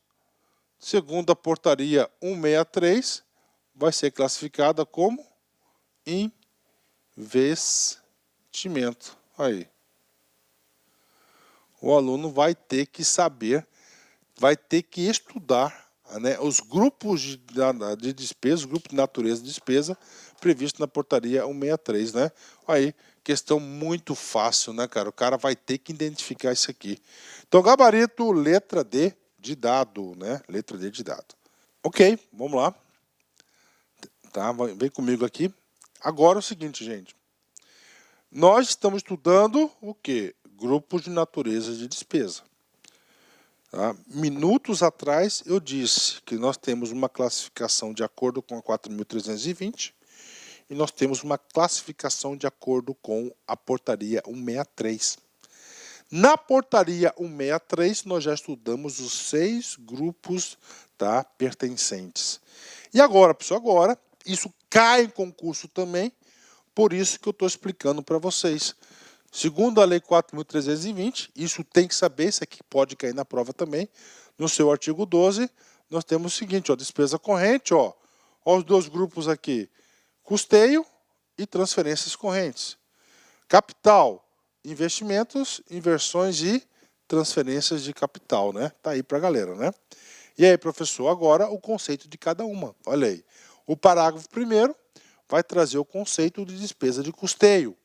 segundo a portaria 163, vai ser classificada como investimento. Aí. o aluno vai ter que saber, vai ter que estudar, né, os grupos de despesa, o grupo de natureza de despesa previsto na portaria 163, né? Aí, questão muito fácil, né, cara? O cara vai ter que identificar isso aqui. Então, gabarito, letra D de dado, né? Letra D de dado. Ok, vamos lá. Tá, vem comigo aqui. Agora é o seguinte, gente. Nós estamos estudando o quê? Grupos de natureza de despesa. Tá? Minutos atrás eu disse que nós temos uma classificação de acordo com a 4.320 e nós temos uma classificação de acordo com a portaria 163. Na portaria 163 nós já estudamos os 6 grupos, tá, pertencentes. E agora, pessoal, agora isso cai em concurso também, por isso que eu estou explicando para vocês. Segundo a Lei 4.320, isso tem que saber, isso aqui pode cair na prova também. No seu artigo 12, nós temos o seguinte, ó, despesa corrente, ó os 2 grupos aqui, custeio e transferências correntes. Capital, investimentos, inversões e transferências de capital, né? Tá aí para a galera, né? E aí, professor, agora o conceito de cada uma. Olha aí. O parágrafo 1º vai trazer o conceito de despesa de custeio.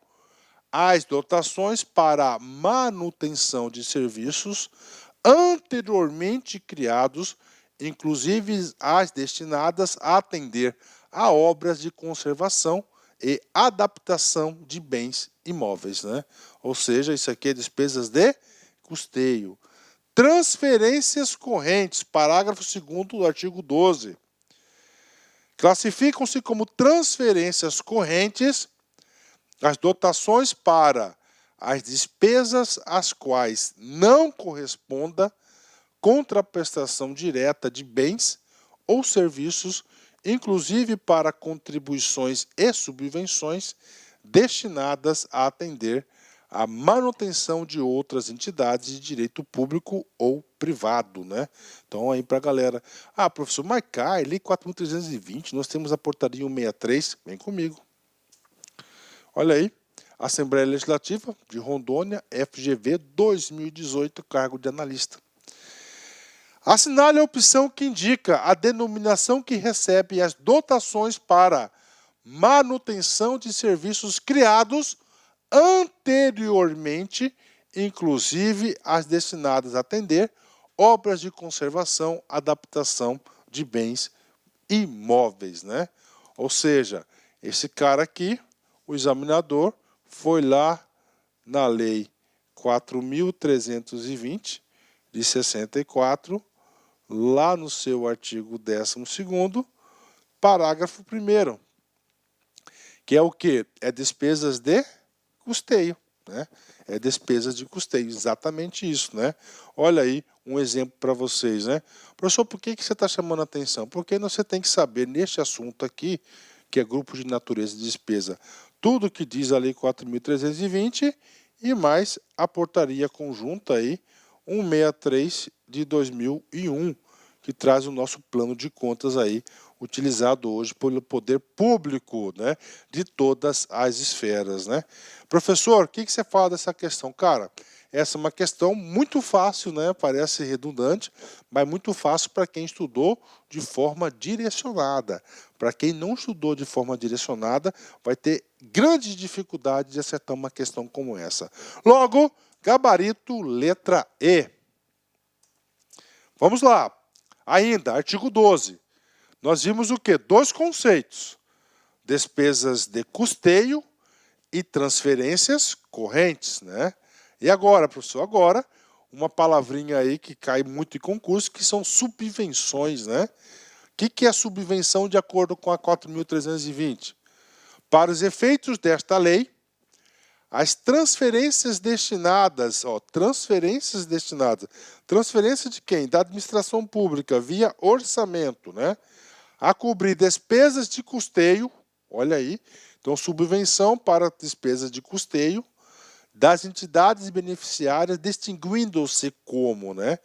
As dotações para manutenção de serviços anteriormente criados, inclusive as destinadas a atender a obras de conservação e adaptação de bens imóveis, né? Ou seja, isso aqui é despesas de custeio. Transferências correntes, parágrafo 2º do artigo 12. Classificam-se como transferências correntes as dotações para as despesas às quais não corresponda contraprestação direta de bens ou serviços, inclusive para contribuições e subvenções destinadas a atender a manutenção de outras entidades de direito público ou privado, né? Então aí para a galera, professor, mas cai, Lei 4.320, nós temos a portaria 163, vem comigo. Olha aí, Assembleia Legislativa de Rondônia, FGV 2018, cargo de analista. Assinale a opção que indica a denominação que recebe as dotações para manutenção de serviços criados anteriormente, inclusive as destinadas a atender obras de conservação, adaptação de bens imóveis, né? Ou seja, esse cara aqui, o examinador, foi lá na Lei 4.320 de 64, lá no seu artigo 12º, parágrafo 1º, que é o quê? É despesas de custeio, né? É despesas de custeio, exatamente isso, né? Olha aí um exemplo para vocês, né? Professor, por que você está chamando a atenção? Porque você tem que saber, neste assunto aqui, que é grupo de natureza de despesa, tudo que diz a Lei 4.320 e mais a portaria conjunta aí 163 de 2001, que traz o nosso plano de contas aí, utilizado hoje pelo poder público, né, de todas as esferas, né? Professor, o que você fala dessa questão? Cara, essa é uma questão muito fácil, né? Parece redundante, mas muito fácil para quem estudou de forma direcionada. Para quem não estudou de forma direcionada, vai ter grande dificuldade de acertar uma questão como essa. Logo, gabarito letra E. Vamos lá. Ainda, artigo 12. Nós vimos o quê? 2 conceitos. Despesas de custeio e transferências correntes, né? E agora, professor? Agora, uma palavrinha aí que cai muito em concurso, que são subvenções, né? O que é subvenção de acordo com a 4.320? Para os efeitos desta lei, as transferências destinadas, transferência de quem? Da administração pública, via orçamento, né? A cobrir despesas de custeio, olha aí, então subvenção para despesas de custeio das entidades beneficiárias, distinguindo-se como, né?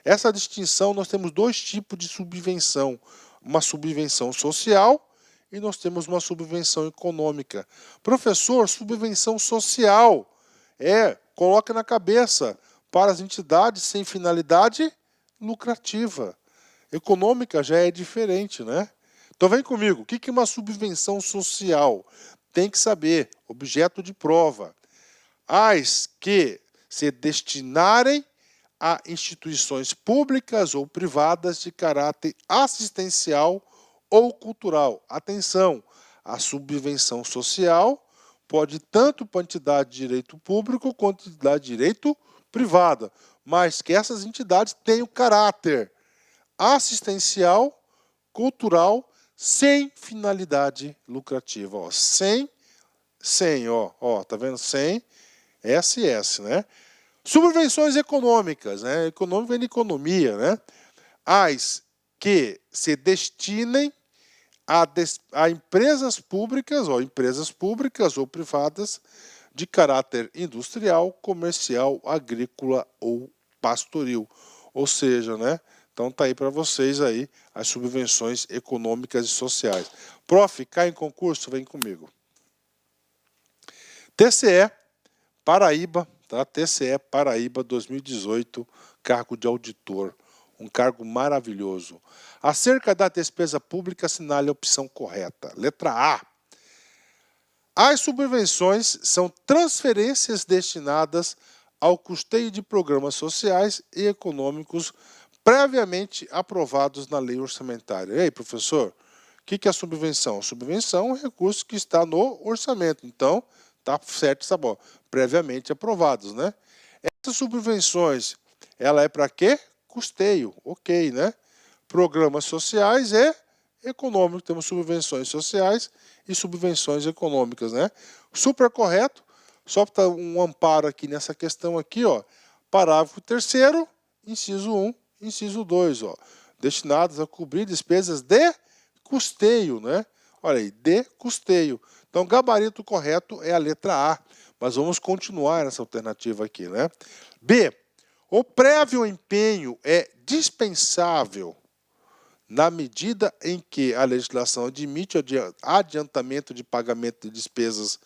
Essa distinção, nós temos 2 tipos de subvenção, uma subvenção social e nós temos uma subvenção econômica. Professor, subvenção social, coloca na cabeça, para as entidades sem finalidade lucrativa. Econômica já é diferente, né? Então vem comigo, o que é uma subvenção social? Tem que saber, objeto de prova. As que se destinarem a instituições públicas ou privadas de caráter assistencial ou cultural. Atenção, a subvenção social pode tanto para entidade de direito público quanto entidade de direito privada, mas que essas entidades tenham caráter assistencial, cultural, sem finalidade lucrativa. Ó, sem, tá vendo? Sem, SS, né? Subvenções econômicas, né? Econômica vem de economia, né? As que se destinem a empresas públicas ou privadas de caráter industrial, comercial, agrícola ou pastoril. Ou seja, né? Então tá aí para vocês aí as subvenções econômicas e sociais. Prof, cai em concurso, vem comigo. TCE Paraíba, tá? TCE Paraíba 2018, cargo de auditor. Um cargo maravilhoso. Acerca da despesa pública, assinale a opção correta. Letra A. As subvenções são transferências destinadas ao custeio de programas sociais e econômicos previamente aprovados na lei orçamentária. E aí, professor, o que é a subvenção? A subvenção é um recurso que está no orçamento. Então, tá certo, está bom. Previamente aprovados, né? Essas subvenções, ela é para quê? Custeio, ok, né? Programas sociais e econômicos, temos subvenções sociais e subvenções econômicas, né? Super correto, só para um amparo aqui nessa questão aqui, ó. Parágrafo 3º, inciso 1, inciso 2, ó. Destinados a cobrir despesas de custeio, né? Olha aí, de custeio. Então, gabarito correto é a letra A, mas vamos continuar essa alternativa aqui, né? B. O prévio empenho é dispensável na medida em que a legislação admite adiantamento de pagamento de despesas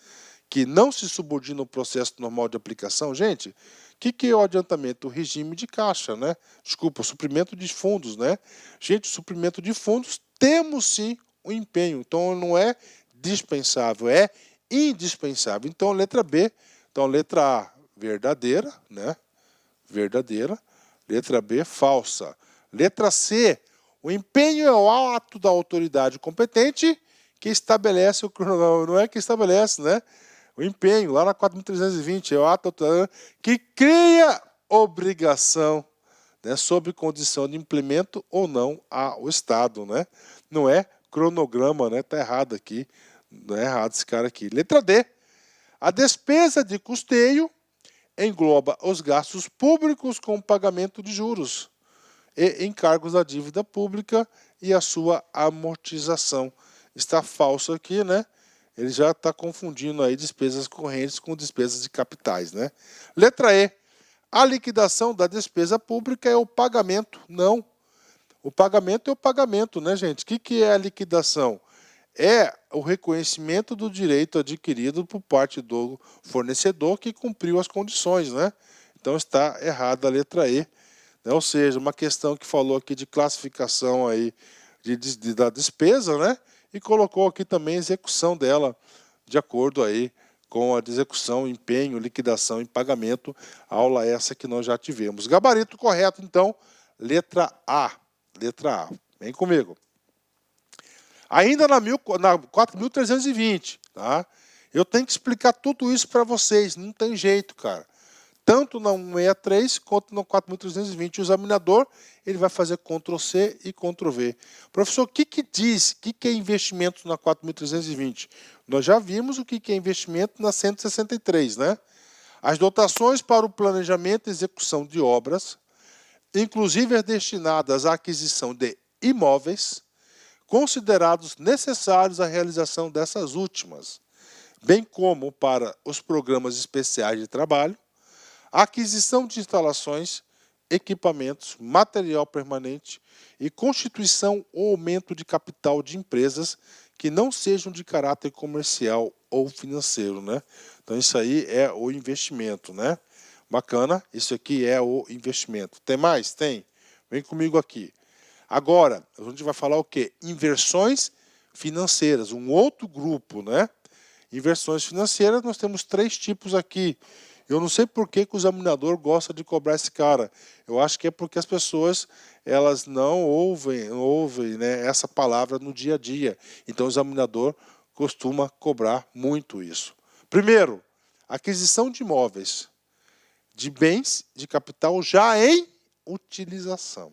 que não se subordinam ao processo normal de aplicação. Gente, o que é o adiantamento? O regime de caixa, né? Desculpa, o suprimento de fundos, né? Gente, o suprimento de fundos, temos sim o empenho. Então, não é dispensável, é indispensável. Então, letra B. Então, letra A, verdadeira, né? Verdadeira. Letra B, falsa. Letra C, o empenho é o ato da autoridade competente que estabelece o cronograma. Não é que estabelece, né? O empenho, lá na 4.320, é o ato que cria obrigação, né, sob condição de implemento ou não ao Estado, né? Não é cronograma, né? Tá errado aqui. Não é errado esse cara aqui. Letra D. A despesa de custeio engloba os gastos públicos com pagamento de juros e encargos da dívida pública e a sua amortização. Está falso aqui, né? Ele já está confundindo aí despesas correntes com despesas de capitais, né? Letra E. A liquidação da despesa pública é o pagamento. Não. O pagamento é o pagamento, né, gente? O que é a liquidação? É o reconhecimento do direito adquirido por parte do fornecedor que cumpriu as condições, né? Então está errada a letra E, né? Ou seja, uma questão que falou aqui de classificação aí da despesa, né? E colocou aqui também a execução dela de acordo aí com a execução, empenho, liquidação e pagamento, aula essa que nós já tivemos. Gabarito correto, então, letra A. Letra A. Vem comigo. Ainda na 4.320, tá? Eu tenho que explicar tudo isso para vocês, não tem jeito, cara. Tanto na 163 quanto na 4.320. O examinador ele vai fazer Ctrl+C e Ctrl+V. Professor, o que diz? O que é investimento na 4.320? Nós já vimos o que é investimento na 163, né? As dotações para o planejamento e execução de obras, inclusive as destinadas à aquisição de imóveis, considerados necessários à realização dessas últimas, bem como para os programas especiais de trabalho, aquisição de instalações, equipamentos, material permanente e constituição ou aumento de capital de empresas que não sejam de caráter comercial ou financeiro, né? Então isso aí é o investimento, né? Bacana, isso aqui é o investimento. Tem mais? Tem. Vem comigo aqui. Agora, a gente vai falar o quê? Inversões financeiras, um outro grupo, né? Inversões financeiras, nós temos 3 tipos aqui. Eu não sei por que o examinador gosta de cobrar esse cara. Eu acho que é porque as pessoas elas não ouvem, né, essa palavra no dia a dia. Então o examinador costuma cobrar muito isso. Primeiro, aquisição de imóveis, de bens de capital já em utilização.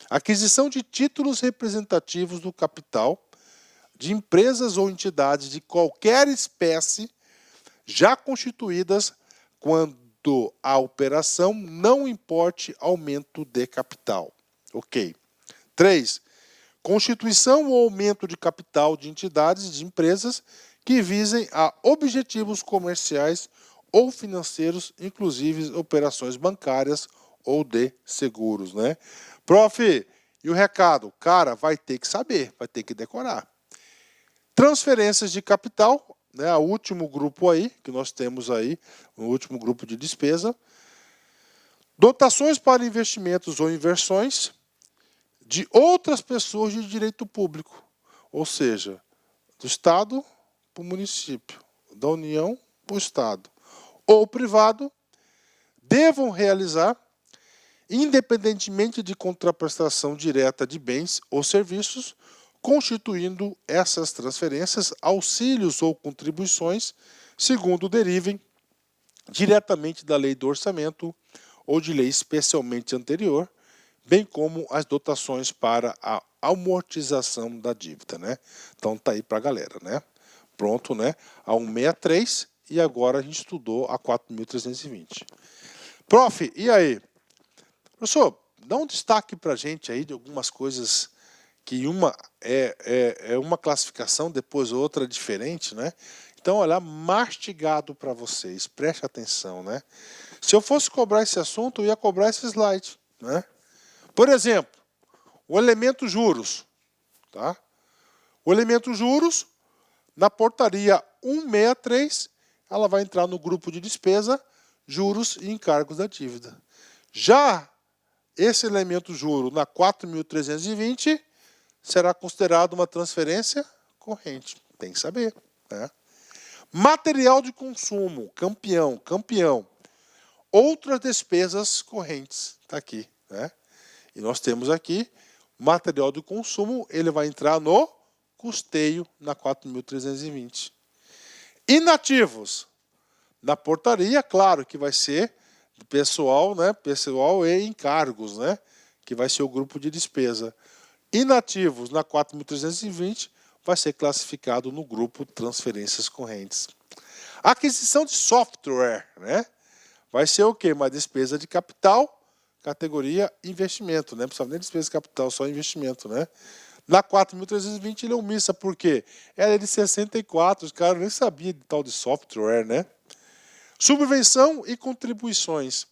Aquisição de títulos representativos do capital de empresas ou entidades de qualquer espécie já constituídas quando a operação não importe aumento de capital. Ok. 3. Constituição ou aumento de capital de entidades de empresas que visem a objetivos comerciais ou financeiros, inclusive operações bancárias ou de seguros, né? Prof, e o recado? Cara, vai ter que saber, vai ter que decorar. Transferências de capital, né, o último grupo aí, que nós temos aí, o último grupo de despesa. Dotações para investimentos ou inversões de outras pessoas de direito público, ou seja, do Estado para o município, da União para o Estado, ou privado, devam realizar, independentemente de contraprestação direta de bens ou serviços, constituindo essas transferências auxílios ou contribuições, segundo derivem diretamente da lei do orçamento ou de lei especialmente anterior, bem como as dotações para a amortização da dívida, né? Então tá aí para a galera, né? Pronto, né? A 163 e agora a gente estudou a 4.320. Prof, e aí? Professor, dá um destaque para a gente aí de algumas coisas que uma é uma classificação, depois outra diferente, né? Então, olha, mastigado para vocês, preste atenção, né? Se eu fosse cobrar esse assunto, eu ia cobrar esse slide, né? Por exemplo, o elemento juros, tá? O elemento juros, na portaria 163, ela vai entrar no grupo de despesa, juros e encargos da dívida. Já esse elemento juro na 4.320 será considerado uma transferência corrente. Tem que saber, né? Material de consumo, campeão. Outras despesas correntes, está aqui, né? E nós temos aqui, material de consumo, ele vai entrar no custeio na 4.320. Inativos, na portaria, claro que vai ser pessoal, né? Pessoal e encargos, né? Que vai ser o grupo de despesa. Inativos na 4.320 vai ser classificado no grupo transferências correntes. Aquisição de software, né? Vai ser o quê? Uma despesa de capital, categoria investimento, né? Não precisa nem despesa de capital, só investimento, né? Na 4.320 ele é omissa, por quê? Ela é de 64, os caras nem sabiam de tal de software, né? Subvenção e contribuições.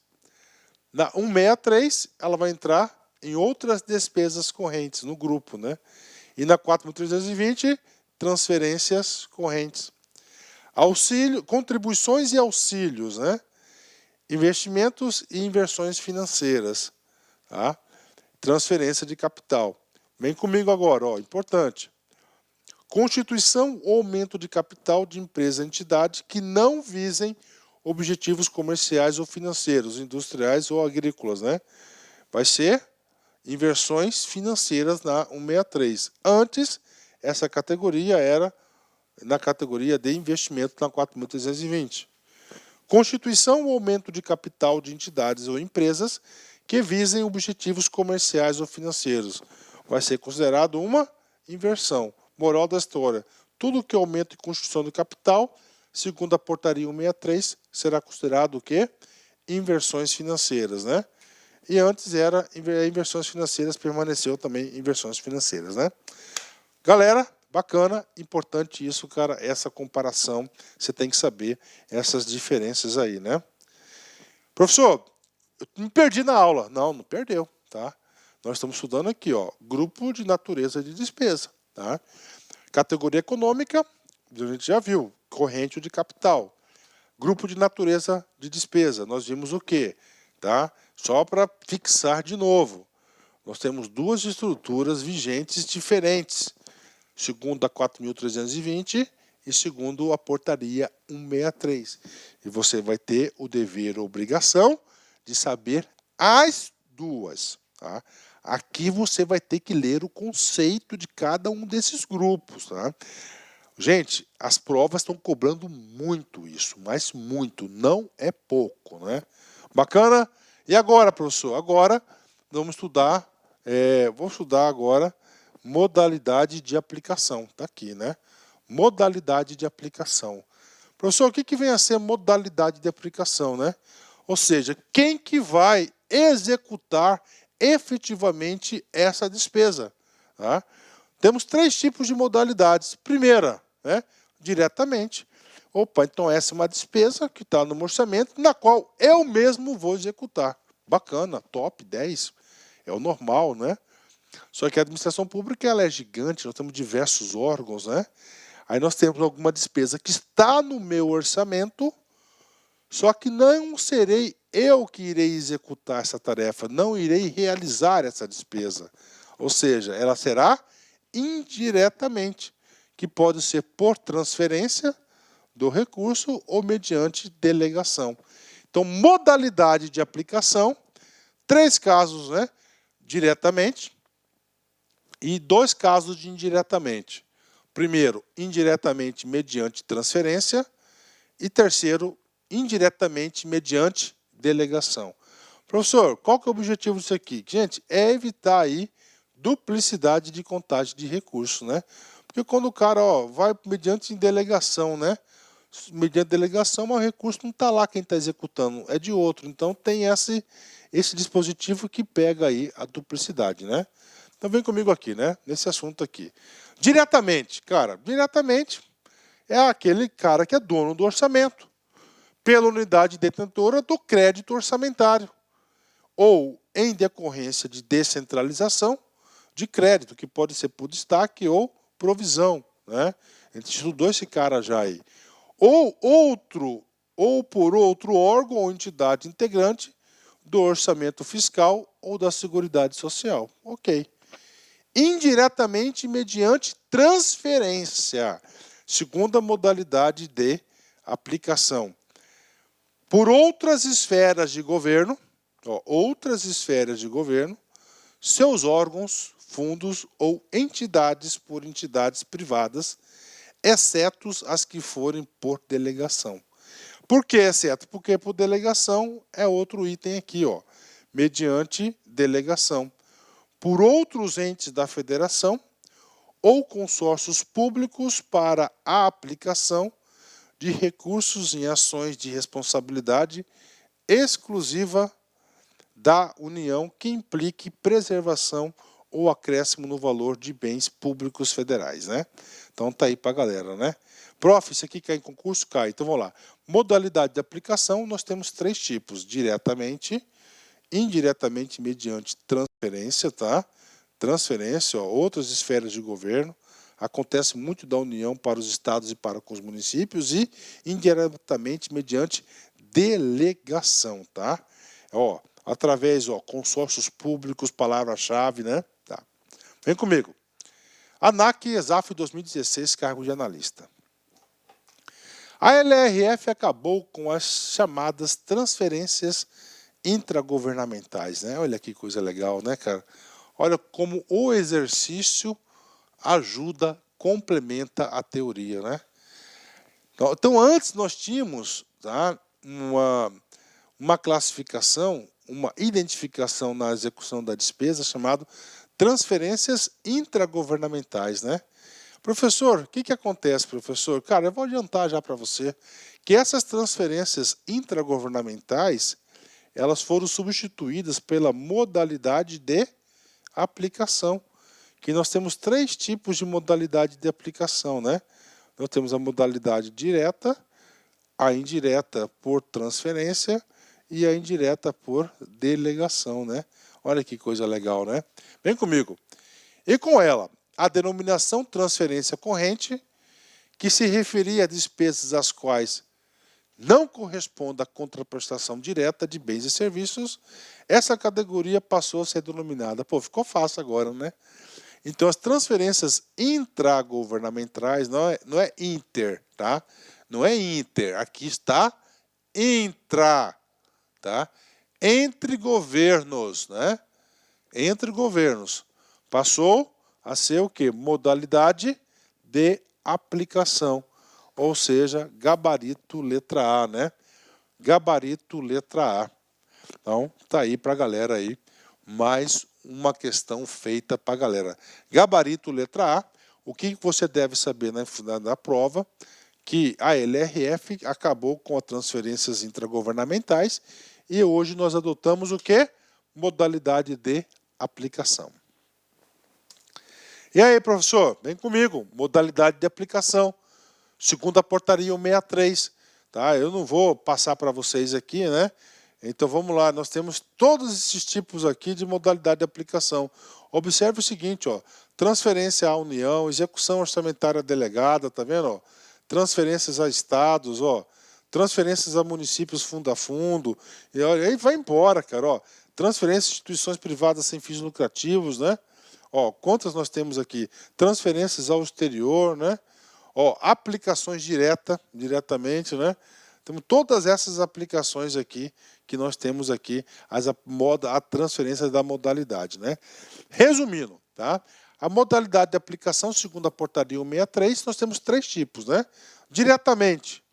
Na 163, ela vai entrar em outras despesas correntes no grupo, né? E na 4.320, transferências correntes. Auxílio, contribuições e auxílios, né? Investimentos e inversões financeiras, tá? Transferência de capital. Vem comigo agora, ó, importante. Constituição ou aumento de capital de empresa ou entidade que não visem objetivos comerciais ou financeiros, industriais ou agrícolas, né? Vai ser inversões financeiras na 163. Antes, essa categoria era na categoria de investimento na 4.320. Constituição ou aumento de capital de entidades ou empresas que visem objetivos comerciais ou financeiros. Vai ser considerado uma inversão. Moral da história. Tudo que aumenta de constituição do capital, segundo a portaria 163, será considerado o quê? Inversões financeiras, né? E antes era inversões financeiras, permaneceu também inversões financeiras, né? Galera, bacana, importante isso, cara, essa comparação, você tem que saber essas diferenças aí, né? Professor, eu me perdi na aula. Não perdeu, tá? Nós estamos estudando aqui, ó, grupo de natureza de despesa, tá? Categoria econômica, a gente já viu, corrente de capital. Grupo de natureza de despesa, nós vimos o quê? Tá? Só para fixar de novo. Nós temos duas estruturas vigentes diferentes, segundo a 4.320 e segundo a portaria 163. E você vai ter o dever ou obrigação de saber as duas. Tá? Aqui você vai ter que ler o conceito de cada um desses grupos. Tá? Gente, as provas estão cobrando muito isso, mas muito, não é pouco, né? Bacana? E agora, professor? Agora vamos estudar, vou estudar agora modalidade de aplicação. Está aqui, né? Modalidade de aplicação. Professor, o que vem a ser modalidade de aplicação, né? Ou seja, quem que vai executar efetivamente essa despesa? Tá? Temos três tipos de modalidades. Primeira, né? Diretamente. Opa, então essa é uma despesa que está no orçamento, na qual eu mesmo vou executar. Bacana, top, 10. É o normal, né? Só que a administração pública ela é gigante, nós temos diversos órgãos, né? Aí nós temos alguma despesa que está no meu orçamento, só que não serei eu que irei executar essa tarefa, não irei realizar essa despesa. Ou seja, ela será indiretamente, que pode ser por transferência do recurso ou mediante delegação. Então, modalidade de aplicação, 3 casos, né? Diretamente e 2 casos de indiretamente. Primeiro, indiretamente mediante transferência e terceiro, indiretamente mediante delegação. Professor, qual que é o objetivo disso aqui? Gente, é evitar aí duplicidade de contagem de recursos, né? Porque quando o cara vai mediante delegação, né? Mediante delegação, mas o recurso não está lá quem está executando, é de outro. Então tem esse dispositivo que pega aí a duplicidade, né? Então vem comigo aqui, né? Nesse assunto aqui. Diretamente, cara, diretamente é aquele cara que é dono do orçamento, pela unidade detentora do crédito orçamentário, ou em decorrência de descentralização de crédito, que pode ser por destaque ou provisão, né? A gente estudou esse cara já aí. Ou por outro órgão ou entidade integrante do orçamento fiscal ou da Seguridade Social. Ok. Indiretamente mediante transferência, segunda modalidade de aplicação. Por outras esferas de governo, seus órgãos, fundos ou entidades por entidades privadas, exceto as que forem por delegação. Por que exceto? Porque por delegação é outro item aqui, mediante delegação. Por outros entes da federação ou consórcios públicos para a aplicação de recursos em ações de responsabilidade exclusiva da União que implique preservação ou acréscimo no valor de bens públicos federais, né? Então tá aí pra galera, né? Prof, isso aqui cai em concurso? Cai. Então vamos lá. Modalidade de aplicação, nós temos 3 tipos. Diretamente, indiretamente mediante transferência, tá? Transferência, outras esferas de governo. Acontece muito da União para os estados e para com os municípios e indiretamente mediante delegação, tá? Através, consórcios públicos, palavra-chave, né? Tá. Vem comigo. ANAC ESAF 2016, cargo de analista. A LRF acabou com as chamadas transferências intragovernamentais, né? Olha que coisa legal, né, cara? Olha como o exercício ajuda, complementa a teoria, né? Então antes nós tínhamos, tá, uma classificação, uma identificação na execução da despesa chamado transferências intragovernamentais, né? Professor, o que acontece, professor? Cara, eu vou adiantar já para você que essas transferências intragovernamentais, elas foram substituídas pela modalidade de aplicação, que nós temos 3 tipos de modalidade de aplicação, né? Nós temos a modalidade direta, a indireta por transferência e a indireta por delegação, né? Olha que coisa legal, né? Vem comigo. E com ela, a denominação transferência corrente, que se referia a despesas às quais não corresponde à contraprestação direta de bens e serviços, essa categoria passou a ser denominada. Pô, ficou fácil agora, né? Então, as transferências intragovernamentais não é inter, tá? Não é inter, aqui está intra, tá? Entre governos, né? Entre governos. Passou a ser o quê? Modalidade de aplicação, ou seja, gabarito letra A, né? Gabarito letra A. Então, tá aí para a galera aí, mais uma questão feita para a galera. Gabarito letra A, o que você deve saber na prova? Que a LRF acabou com as transferências intragovernamentais e hoje nós adotamos o quê? Modalidade de aplicação. E aí, professor? Vem comigo. Modalidade de aplicação. Segundo a portaria 163. Tá? Eu não vou passar para vocês aqui, né? Então vamos lá. Nós temos todos esses tipos aqui de modalidade de aplicação. Observe o seguinte, ó. Transferência à União, execução orçamentária delegada, tá vendo? Ó? Transferências a estados, ó. Transferências a municípios fundo a fundo. E aí vai embora, cara, ó. Transferências a instituições privadas sem fins lucrativos, né? Ó, quantas nós temos aqui? Transferências ao exterior, né? Ó, aplicações diretamente, né? Temos todas essas aplicações aqui que nós temos aqui, a transferência da modalidade, né? Resumindo, tá? A modalidade de aplicação, segundo a portaria 163, nós temos 3 tipos, né? Diretamente.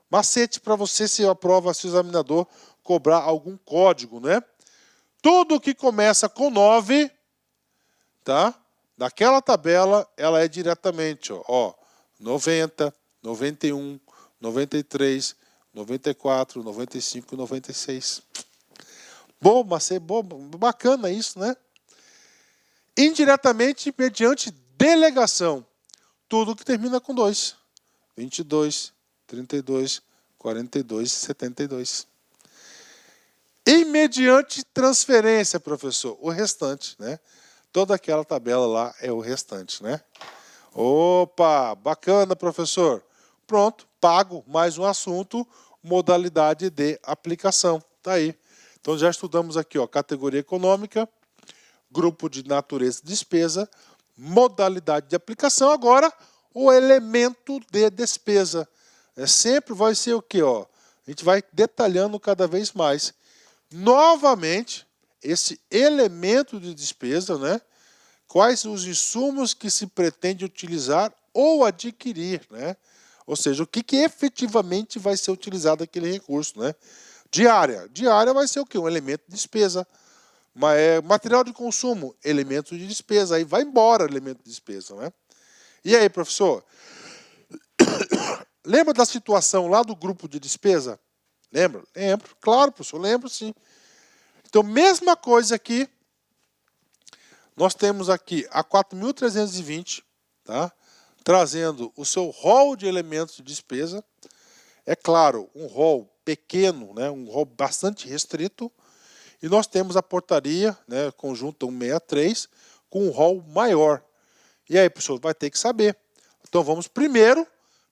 Macete para você, se aprova, se o examinador cobrar algum código, né? Tudo que começa com 9, tá? Naquela tabela, ela é diretamente, ó, 90, 91, 93, 94, 95 e 96. Bom, macete, bom, bacana isso, né? Indiretamente, mediante delegação. Tudo que termina com 2. 22, 32, 42 e 72. E mediante transferência, professor, o restante, né? Toda aquela tabela lá é o restante, né? Opa, bacana, professor. Pronto, pago mais um assunto, modalidade de aplicação. Tá aí. Então já estudamos aqui, ó, categoria econômica, grupo de natureza e despesa, modalidade de aplicação. Agora, o elemento de despesa. Sempre vai ser o quê? Ó? A gente vai detalhando cada vez mais. Novamente, esse elemento de despesa, né? Quais os insumos que se pretende utilizar ou adquirir, né? Ou seja, o que efetivamente vai ser utilizado aquele recurso, né? Diária. Diária vai ser o quê? Um elemento de despesa. Material de consumo, elemento de despesa. Aí vai embora o elemento de despesa, né? E aí, professor? Lembra da situação lá do grupo de despesa? Lembra? Lembro. Claro, professor, lembro sim. Então, mesma coisa aqui. Nós temos aqui a 4.320, tá? Trazendo o seu rol de elementos de despesa. É claro, um rol pequeno, né? Um rol bastante restrito. E nós temos a portaria, né, conjunta 163, com um rol maior. E aí, professor, vai ter que saber. Então, vamos primeiro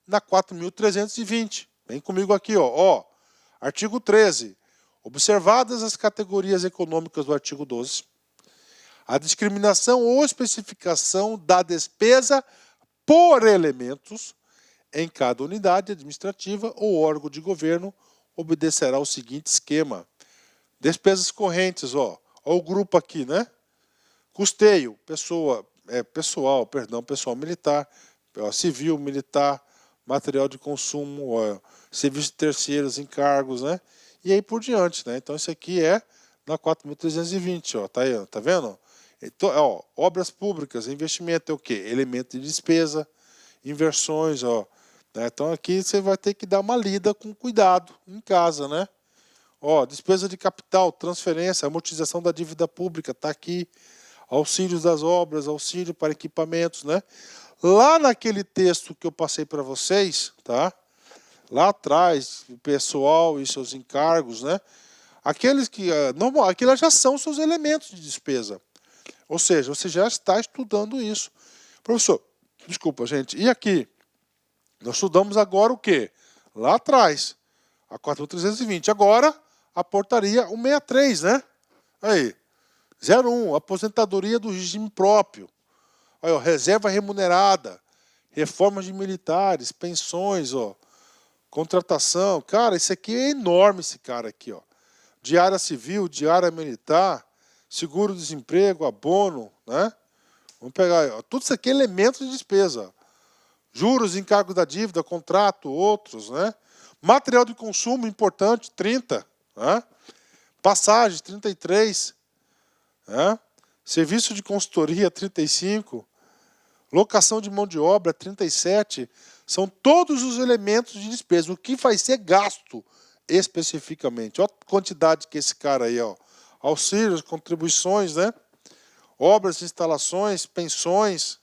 na 4.320. Vem comigo aqui, ó. Artigo 13. Observadas as categorias econômicas do artigo 12, a discriminação ou especificação da despesa por elementos em cada unidade administrativa ou órgão de governo obedecerá ao seguinte esquema. Despesas correntes, ó o grupo aqui, né? Custeio, pessoal militar, civil, militar, material de consumo, serviços de terceiros, encargos, né? E aí por diante, né? Então isso aqui é na 4.320, ó, tá aí, ó, tá vendo? Então, ó, obras públicas, investimento é o quê? Elemento de despesa, inversões, ó. Né? Então aqui você vai ter que dar uma lida com cuidado em casa, né? Ó, despesa de capital, transferência, amortização da dívida pública, tá aqui. Auxílios das obras, auxílio para equipamentos, né? Lá naquele texto que eu passei para vocês, tá? Lá atrás, o pessoal e seus encargos, né? Aqueles que, aqueles já são seus elementos de despesa. Ou seja, você já está estudando isso. Professor, desculpa, gente. E aqui? Nós estudamos agora o quê? Lá atrás. A 4.320. Agora, a portaria 163, né? Aí, 01, aposentadoria do regime próprio. Aí, ó, reserva remunerada, reformas de militares, pensões, ó, contratação. Cara, isso aqui é enorme, esse cara aqui, ó. Diária civil, diária militar, seguro-desemprego, abono, né? Vamos pegar, ó, tudo isso aqui é elementos de despesa. Juros, encargos da dívida, contrato, outros, né? Material de consumo importante, 30, né? Passagem, 33, né? Serviço de consultoria, 35, locação de mão de obra, 37, são todos os elementos de despesa. O que vai ser gasto especificamente? Olha a quantidade que esse cara aí, ó, auxílios, contribuições, né? Obras, instalações, pensões.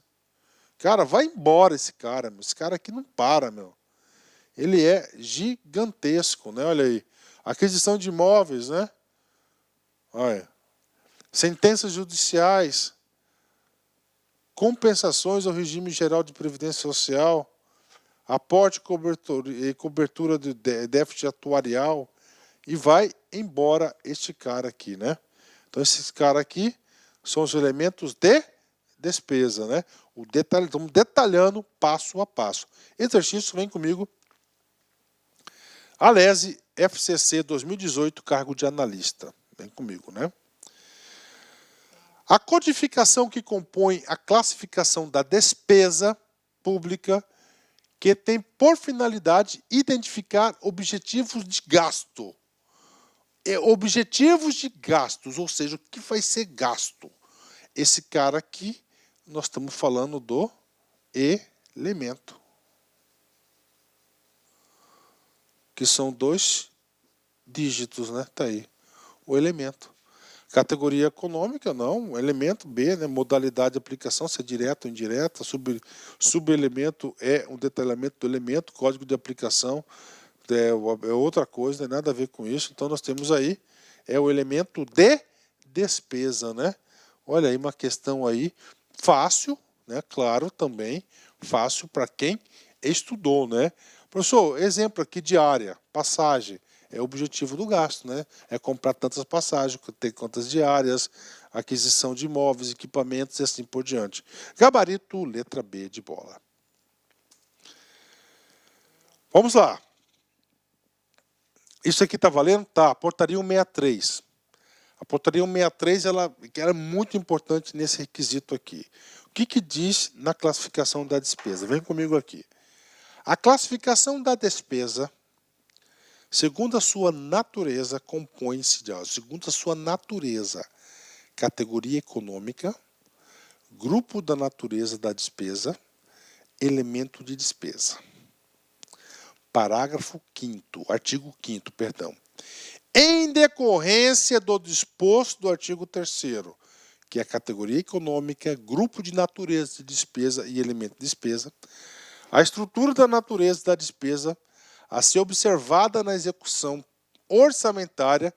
Cara, vai embora esse cara, meu. Esse cara aqui não para, meu. Ele é gigantesco, né? Olha aí. Aquisição de imóveis, né? Olha. Sentenças judiciais. Compensações ao regime geral de previdência social. Aporte e cobertura de déficit atuarial. E vai embora este cara aqui, né? Então, esses caras aqui são os elementos de despesa, né? Estamos detalhando passo a passo. Exercício, vem comigo. Alesi, FCC 2018, cargo de analista. Vem comigo, né? A codificação que compõe a classificação da despesa pública que tem por finalidade identificar objetivos de gasto. Objetivos de gastos, ou seja, o que vai ser gasto. Esse cara aqui, nós estamos falando do elemento. Que são 2 dígitos, né? Tá aí. O elemento. Categoria econômica, não. Elemento B, né? Modalidade de aplicação, se é direta ou indireta. Subelemento é um detalhamento do elemento. Código de aplicação é outra coisa, não tem nada a ver com isso. Então nós temos aí o elemento de despesa, né? Olha aí uma questão aí fácil, né? Claro, também fácil para quem estudou, né? Professor, exemplo aqui de área, passagem, é o objetivo do gasto, né? É comprar tantas passagens, ter quantas diárias, aquisição de imóveis, equipamentos e assim por diante. Gabarito, letra B de bola. Vamos lá. Isso aqui está valendo? Tá, portaria 163. A portaria 163 ela é muito importante nesse requisito aqui. O que diz na classificação da despesa? Vem comigo aqui. A classificação da despesa, segundo a sua natureza, compõe-se de, segundo a sua natureza, categoria econômica, grupo da natureza da despesa, elemento de despesa. Parágrafo 5º, artigo 5º, perdão. Em decorrência do disposto do artigo 3º, que é a categoria econômica, grupo de natureza de despesa e elemento de despesa, a estrutura da natureza da despesa a ser observada na execução orçamentária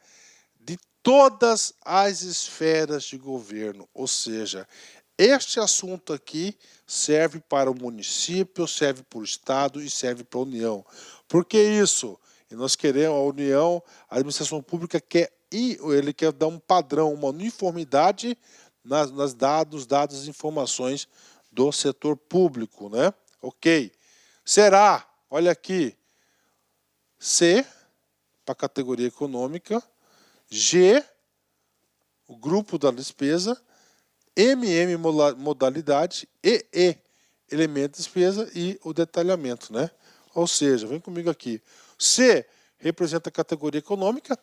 de todas as esferas de governo. Ou seja, este assunto aqui serve para o município, serve para o Estado e serve para a União. Por que isso? E nós queremos, a União, a administração pública ele quer dar um padrão, uma uniformidade nos dados e informações do setor público, né? Ok. Será, olha aqui, C, para a categoria econômica, G, o grupo da despesa, MM, modalidade, EE, elemento de despesa e o detalhamento, né? Ou seja, vem comigo aqui. C representa a categoria econômica,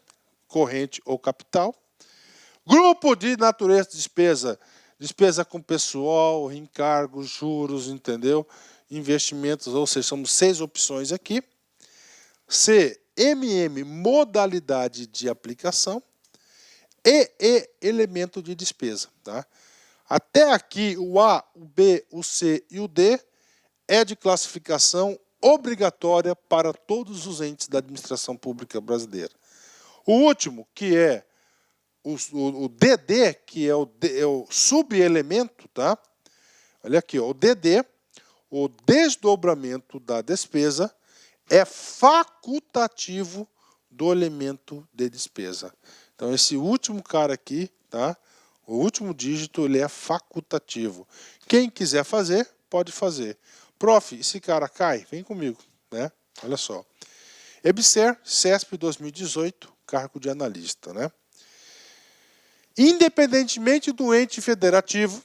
corrente ou capital. Grupo de natureza de despesa, despesa com pessoal, encargos, juros, entendeu? Investimentos, ou seja, são 6 opções aqui. C, MM, modalidade de aplicação. E, elemento de despesa, tá? Até aqui, o A, o B, o C e o D é de classificação obrigatória para todos os entes da administração pública brasileira. O último, que é o DD, que é o subelemento, tá? Olha aqui, ó, o DD, o desdobramento da despesa, é facultativo do elemento de despesa. Então, esse último cara aqui, tá? O último dígito, ele é facultativo. Quem quiser fazer, pode fazer. Prof, esse cara cai? Vem comigo, né? Olha só. EBSER, CESP 2018, cargo de analista, né? Independentemente do ente federativo,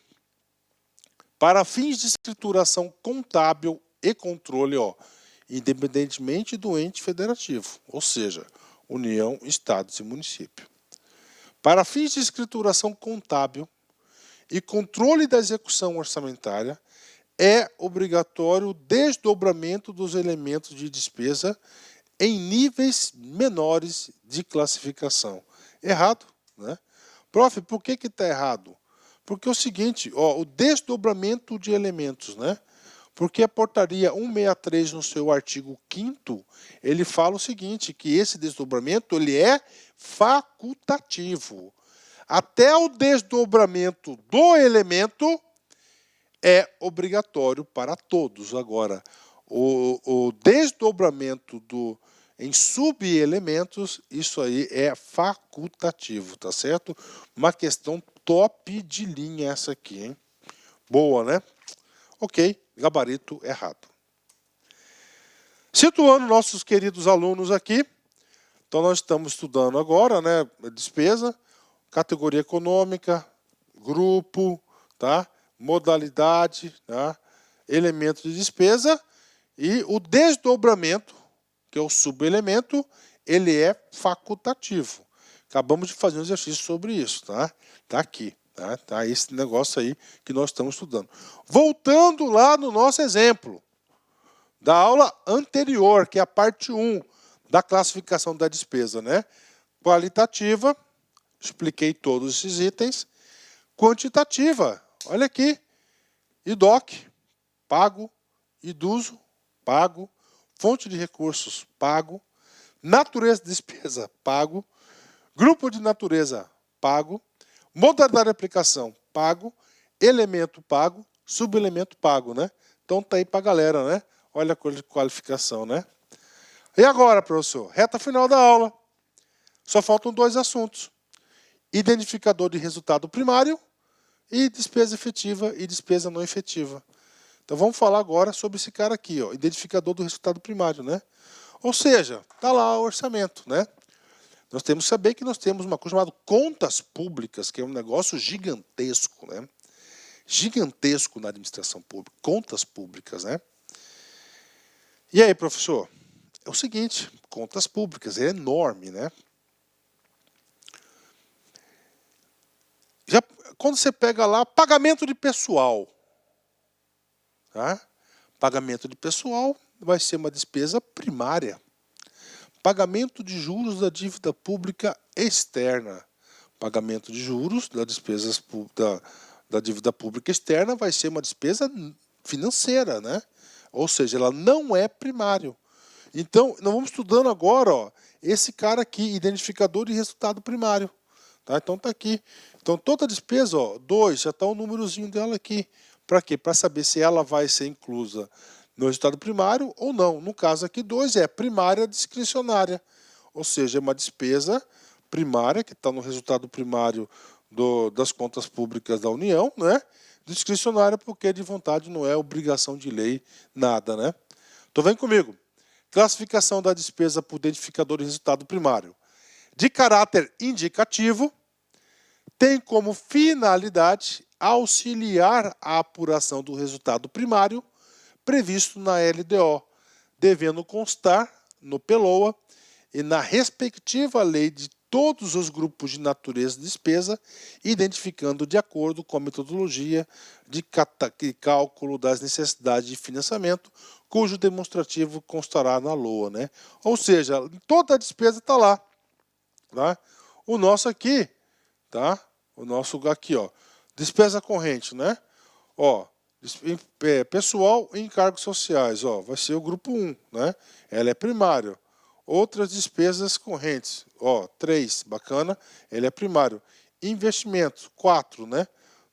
para fins de escrituração contábil e controle, ó, independentemente do ente federativo, ou seja, União, Estados e município. Para fins de escrituração contábil e controle da execução orçamentária, é obrigatório o desdobramento dos elementos de despesa em níveis menores de classificação. Errado, né? Prof, por que está errado? Porque é o seguinte, ó, o desdobramento de elementos, né? Porque a portaria 163, no seu artigo 5º, ele fala o seguinte, que esse desdobramento ele é facultativo. Até o desdobramento do elemento é obrigatório para todos. Agora, o desdobramento em subelementos, isso aí é facultativo, tá certo? Uma questão top de linha essa aqui, hein? Boa, né? Ok, gabarito errado. Situando nossos queridos alunos aqui, então nós estamos estudando agora, né, despesa, categoria econômica, grupo, tá? Modalidade, tá? Elemento de despesa e o desdobramento, que é o subelemento, ele é facultativo. Acabamos de fazer um exercício sobre isso, tá? Tá aqui. Tá esse negócio aí que nós estamos estudando. Voltando lá no nosso exemplo da aula anterior, que é a parte 1 da classificação da despesa, né? Qualitativa, expliquei todos esses itens. Quantitativa, olha aqui. IDOC, pago. IDUSO, pago. Fonte de recursos, pago. Natureza de despesa, pago. Grupo de natureza, pago. Modalidade de aplicação, pago. Elemento, pago. Subelemento, pago, né? Então tá aí pra galera, né? Olha a qualificação, né? E agora, professor? Reta final da aula. Só faltam 2 assuntos. Identificador de resultado primário e despesa efetiva e despesa não efetiva. Então vamos falar agora sobre esse cara aqui, ó, identificador do resultado primário, né? Ou seja, tá lá o orçamento, né? Nós temos que saber que nós temos uma coisa chamada contas públicas, que é um negócio gigantesco, né? Gigantesco na administração pública, contas públicas, né? E aí, professor? É o seguinte, contas públicas, é enorme, né? Já, quando você pega lá, pagamento de pessoal, tá? Pagamento de pessoal vai ser uma despesa primária. Pagamento de juros da dívida pública externa. Pagamento de juros das despesas da dívida pública externa vai ser uma despesa financeira, né? Ou seja, ela não é primário. Então, nós vamos estudando agora, ó, esse cara aqui, identificador de resultado primário. Tá? Então tá aqui. Então toda despesa, ó, 2, já está o númerozinho dela aqui. Para quê? Para saber se ela vai ser inclusa no resultado primário ou não. No caso aqui, 2 é primária discricionária. Ou seja, é uma despesa primária que está no resultado primário das contas públicas da União, né? Discricionária porque de vontade não é obrigação de lei, nada, né? Então vem comigo. Classificação da despesa por identificador de resultado primário. De caráter indicativo, tem como finalidade auxiliar a apuração do resultado primário previsto na LDO, devendo constar no PELOA e na respectiva lei de todos os grupos de natureza de despesa, identificando de acordo com a metodologia de cálculo das necessidades de financiamento, cujo demonstrativo constará na LOA, né? Ou seja, toda a despesa está lá. Tá? O nosso aqui, tá? O nosso aqui, ó, despesa corrente, né? Ó, pessoal e encargos sociais, ó, vai ser o grupo 1, né? Ela é primário. Outras despesas correntes, ó, 3, bacana, ele é primário. Investimentos, 4, né?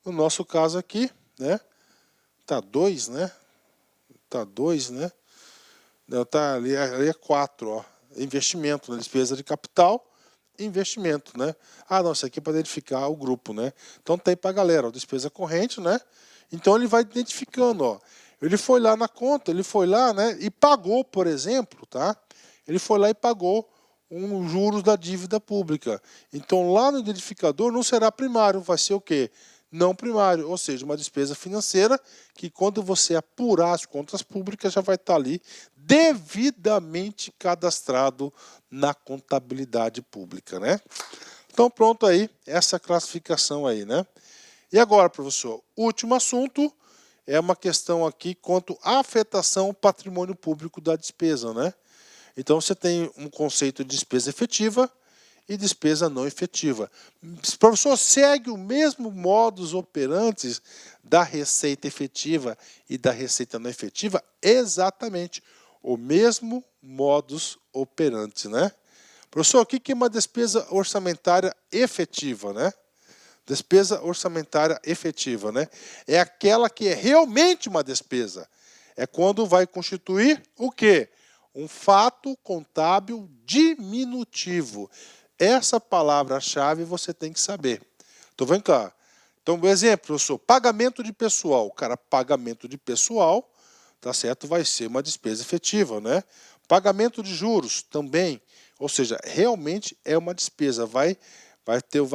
No nosso caso aqui, né? Tá 2, né? Tá 2, né? Não, tá ali é 4, ó. Investimento, né? Despesa de capital, investimento, né? Ah, não, isso aqui é para identificar o grupo, né? Então tem para a galera, ó, despesa corrente, né? Então ele vai identificando, ó. Ele foi lá na conta, ele foi lá, né? E pagou, por exemplo, tá? Ele foi lá e pagou juros da dívida pública. Então lá no identificador não será primário, vai ser o quê? Não primário, ou seja, uma despesa financeira que quando você apurar as contas públicas já vai estar ali devidamente cadastrado na contabilidade pública, né? Então pronto aí, essa classificação aí, né? E agora, professor, último assunto é uma questão aqui quanto à afetação ao patrimônio público da despesa, né? Então você tem um conceito de despesa efetiva e despesa não efetiva. O professor segue o mesmo modus operandi da receita efetiva e da receita não efetiva? Exatamente o mesmo modus operandi, né? Professor, o que é uma despesa orçamentária efetiva, né? Despesa orçamentária efetiva, né? É aquela que é realmente uma despesa. É quando vai constituir o quê? Um fato contábil diminutivo. Essa palavra-chave você tem que saber. Então, vem cá. Então, um exemplo, professor, pagamento de pessoal. Cara, pagamento de pessoal, tá certo? Vai ser uma despesa efetiva, né? Pagamento de juros também. Ou seja, realmente é uma despesa. Vai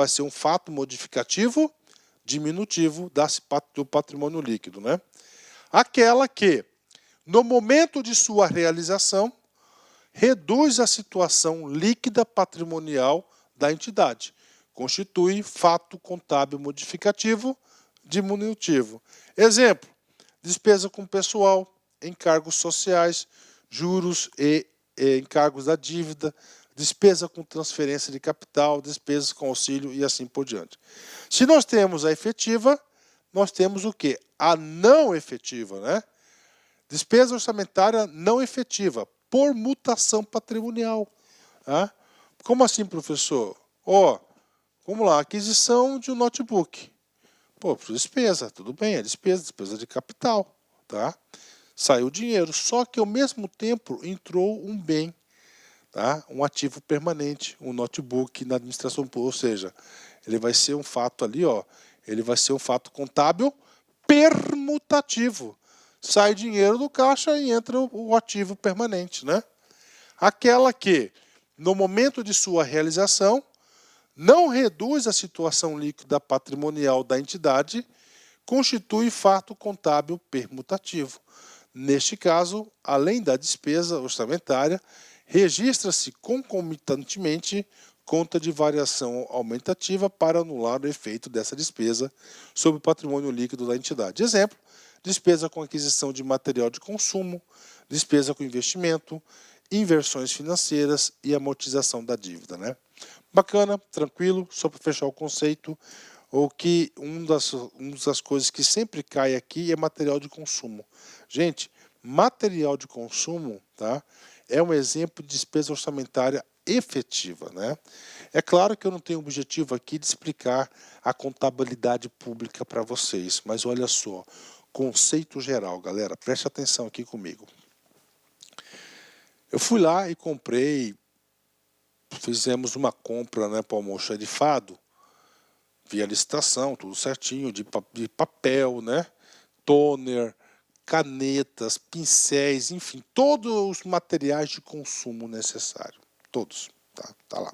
ser um fato modificativo diminutivo do patrimônio líquido, né? Aquela que, no momento de sua realização, reduz a situação líquida patrimonial da entidade. Constitui fato contábil modificativo diminutivo. Exemplo, despesa com pessoal, encargos sociais, juros e encargos da dívida, despesa com transferência de capital, despesas com auxílio e assim por diante. Se nós temos a efetiva, nós temos o quê? A não efetiva, né? Despesa orçamentária não efetiva, por mutação patrimonial. Tá? Como assim, professor? Ó, vamos lá, aquisição de um notebook. Pô, despesa, tudo bem, é despesa de capital, tá? Saiu dinheiro, só que ao mesmo tempo entrou um bem, tá? Um ativo permanente, um notebook na administração pública, ou seja, ele vai ser um fato ali, ó, ele vai ser um fato contábil permutativo. Sai dinheiro do caixa e entra o ativo permanente, né? Aquela que, no momento de sua realização, não reduz a situação líquida patrimonial da entidade, constitui fato contábil permutativo. Neste caso, além da despesa orçamentária, registra-se concomitantemente conta de variação aumentativa para anular o efeito dessa despesa sobre o patrimônio líquido da entidade. Exemplo, despesa com aquisição de material de consumo, despesa com investimento, inversões financeiras e amortização da dívida, né? Bacana, tranquilo, só para fechar o conceito, uma das coisas que sempre cai aqui é material de consumo. Gente, material de consumo, tá? É um exemplo de despesa orçamentária efetiva, né? É claro que eu não tenho o objetivo aqui de explicar a contabilidade pública para vocês, mas olha só, conceito geral, galera, preste atenção aqui comigo. Eu fui lá e comprei, fizemos uma compra, né, para o almoxarifado, via licitação, tudo certinho, de papel, né, toner, canetas, pincéis, enfim, todos os materiais de consumo necessários, todos, tá lá.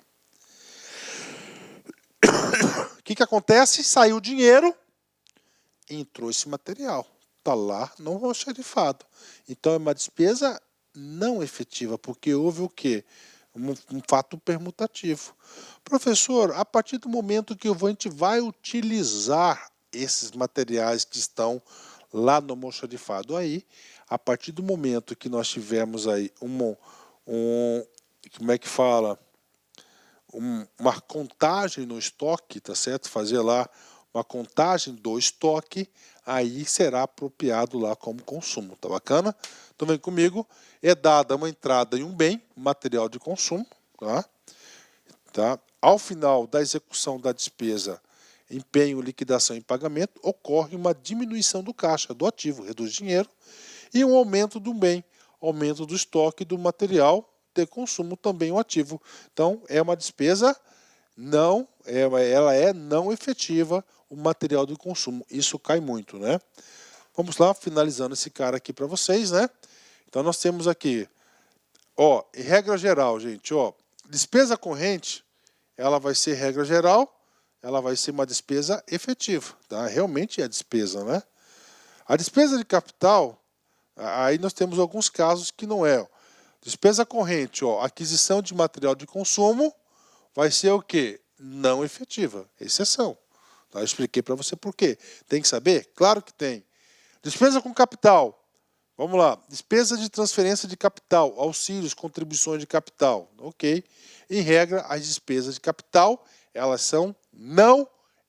O que acontece? Saiu o dinheiro, entrou esse material, tá lá no almoxarifado. Então é uma despesa não efetiva, porque houve o quê? Um fato permutativo. Professor, a partir do momento que a gente vai utilizar esses materiais que estão lá no almoxarifado, aí, a partir do momento que nós tivermos aí como é que fala? Uma contagem no estoque, tá certo? Fazer lá uma contagem do estoque, aí será apropriado lá como consumo, tá bacana? Então vem comigo, é dada uma entrada em um bem, material de consumo, tá? Ao final da execução da despesa, empenho, liquidação e pagamento, ocorre uma diminuição do caixa, do ativo, reduz dinheiro, e um aumento do bem, aumento do estoque do material, de consumo também o ativo. Então, é uma despesa não, ela é não efetiva, o material de consumo. Isso cai muito, né? Vamos lá, finalizando esse cara aqui para vocês, né? Então, nós temos aqui, ó, em regra geral, gente, ó, despesa corrente, ela vai ser regra geral, ela vai ser uma despesa efetiva, tá? Realmente é despesa, né? A despesa de capital, aí nós temos alguns casos que não é. Despesa corrente, ó, aquisição de material de consumo, vai ser o quê? Não efetiva, exceção. Tá? Eu expliquei para você por quê. Tem que saber? Claro que tem. Despesa com capital. Vamos lá. Despesa de transferência de capital, auxílios, contribuições de capital. Ok. Em regra, as despesas de capital, elas são não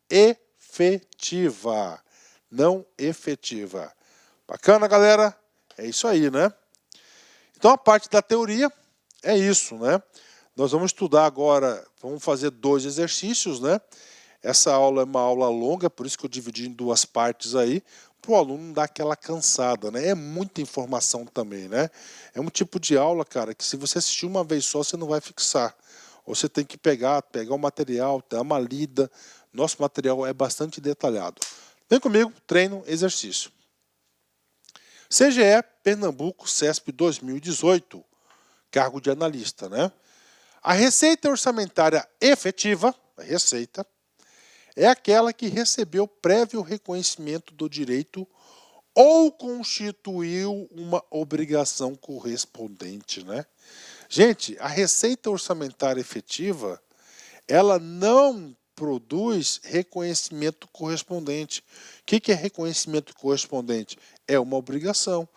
efetiva. Não efetiva. Bacana, galera? É isso aí, né? Então, a parte da teoria é isso, né? Nós vamos estudar agora, vamos fazer 2 exercícios, né? Essa aula é uma aula longa, por isso que eu dividi em 2 partes aí, para o aluno não dar aquela cansada, né? É muita informação também, né? É um tipo de aula, cara, que se você assistir uma vez só, você não vai fixar. Ou você tem que pegar o material, dar uma lida. Nosso material é bastante detalhado. Vem comigo, treino, exercício. CGE, Pernambuco, CESP 2018, cargo de analista, né? A receita orçamentária efetiva, a receita, é aquela que recebeu prévio reconhecimento do direito ou constituiu uma obrigação correspondente, né? Gente, a receita orçamentária efetiva, ela não produz reconhecimento correspondente. O que é reconhecimento correspondente? É uma obrigação.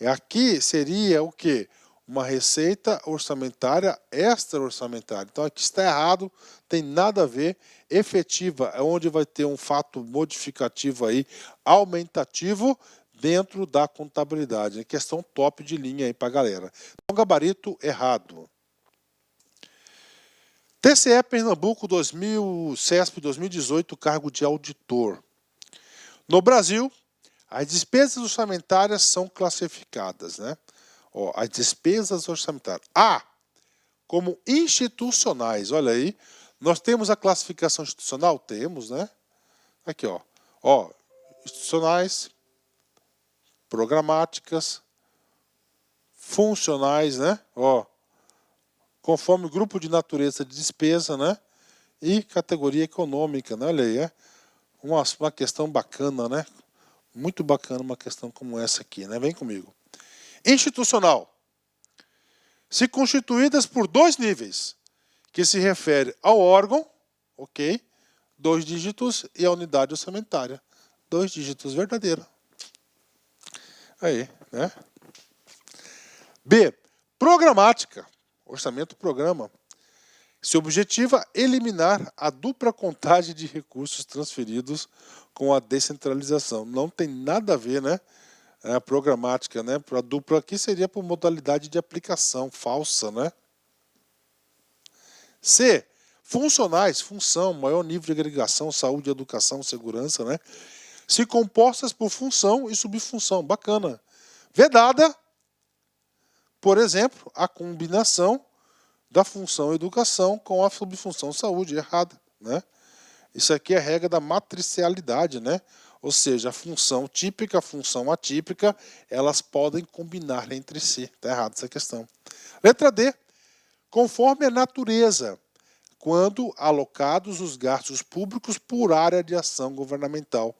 Aqui seria o quê? Uma receita orçamentária extra-orçamentária. Então aqui está errado, tem nada a ver. Efetiva é onde vai ter um fato modificativo aí, aumentativo, dentro da contabilidade. É questão top de linha aí para a galera. Então, gabarito errado. TCE Pernambuco 2000, CESP 2018, cargo de auditor. No Brasil, as despesas orçamentárias são classificadas, né? Ó, as despesas orçamentárias. A, como institucionais, olha aí. Nós temos a classificação institucional? Temos, né? Aqui, ó. Ó, institucionais, programáticas, funcionais, né? Ó, conforme grupo de natureza de despesa, né? E categoria econômica, né? Olha aí, é uma questão bacana, né? Muito bacana uma questão como essa aqui, né? Vem comigo. Institucional. Se constituídas por 2 níveis, que se refere ao órgão, ok? 2 dígitos e a unidade orçamentária. 2 dígitos verdadeiro. Aí, né? B. Programática. Orçamento programa. Se objetiva eliminar a dupla contagem de recursos transferidos com a descentralização. Não tem nada a ver, né? A programática, né? A dupla aqui seria por modalidade de aplicação falsa, né? C. Funcionais, função, maior nível de agregação, saúde, educação, segurança, né? Se compostas por função e subfunção. Bacana. Vedada, por exemplo, a combinação da função educação com a subfunção saúde. Errada, né? Isso aqui é a regra da matricialidade, né? Ou seja, a função típica, a função atípica, elas podem combinar entre si. Está errado essa questão. Letra D. Conforme a natureza, quando alocados os gastos públicos por área de ação governamental.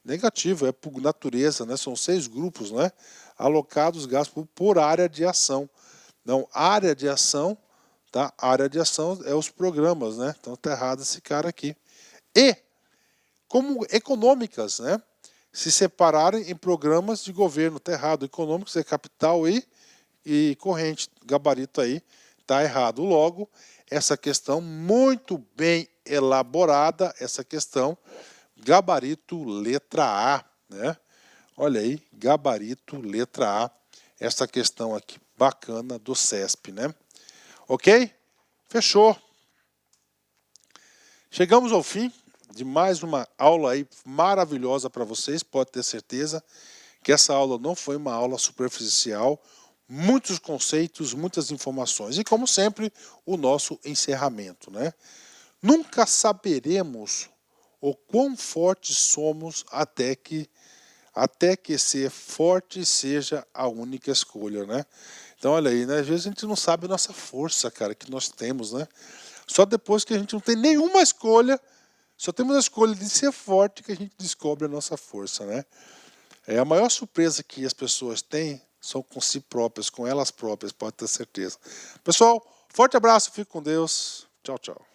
Negativo, é por natureza, né? São 6 grupos, né? Alocados gastos públicos por área de ação. Não, área de ação, tá? Área de ação é os programas, né? Então está errado esse cara aqui. E, como econômicas, né? Se separarem em programas de governo. Está errado. Econômicos é capital e corrente. Gabarito aí. Está errado. Logo, essa questão muito bem elaborada, essa questão, gabarito letra A, né? Olha aí, gabarito letra A, essa questão aqui bacana do CESP, né? Ok? Fechou. Chegamos ao fim de mais uma aula aí maravilhosa para vocês, pode ter certeza que essa aula não foi uma aula superficial, muitos conceitos, muitas informações. E como sempre, o nosso encerramento, né? Nunca saberemos o quão fortes somos até que ser forte seja a única escolha, né? Então olha aí, né? Às vezes a gente não sabe a nossa força, cara, que nós temos, né? Só depois que a gente não tem nenhuma escolha, só temos a escolha de ser forte que a gente descobre a nossa força, né? A maior surpresa que as pessoas têm são com si próprias, com elas próprias, pode ter certeza. Pessoal, forte abraço, fique com Deus. Tchau, tchau.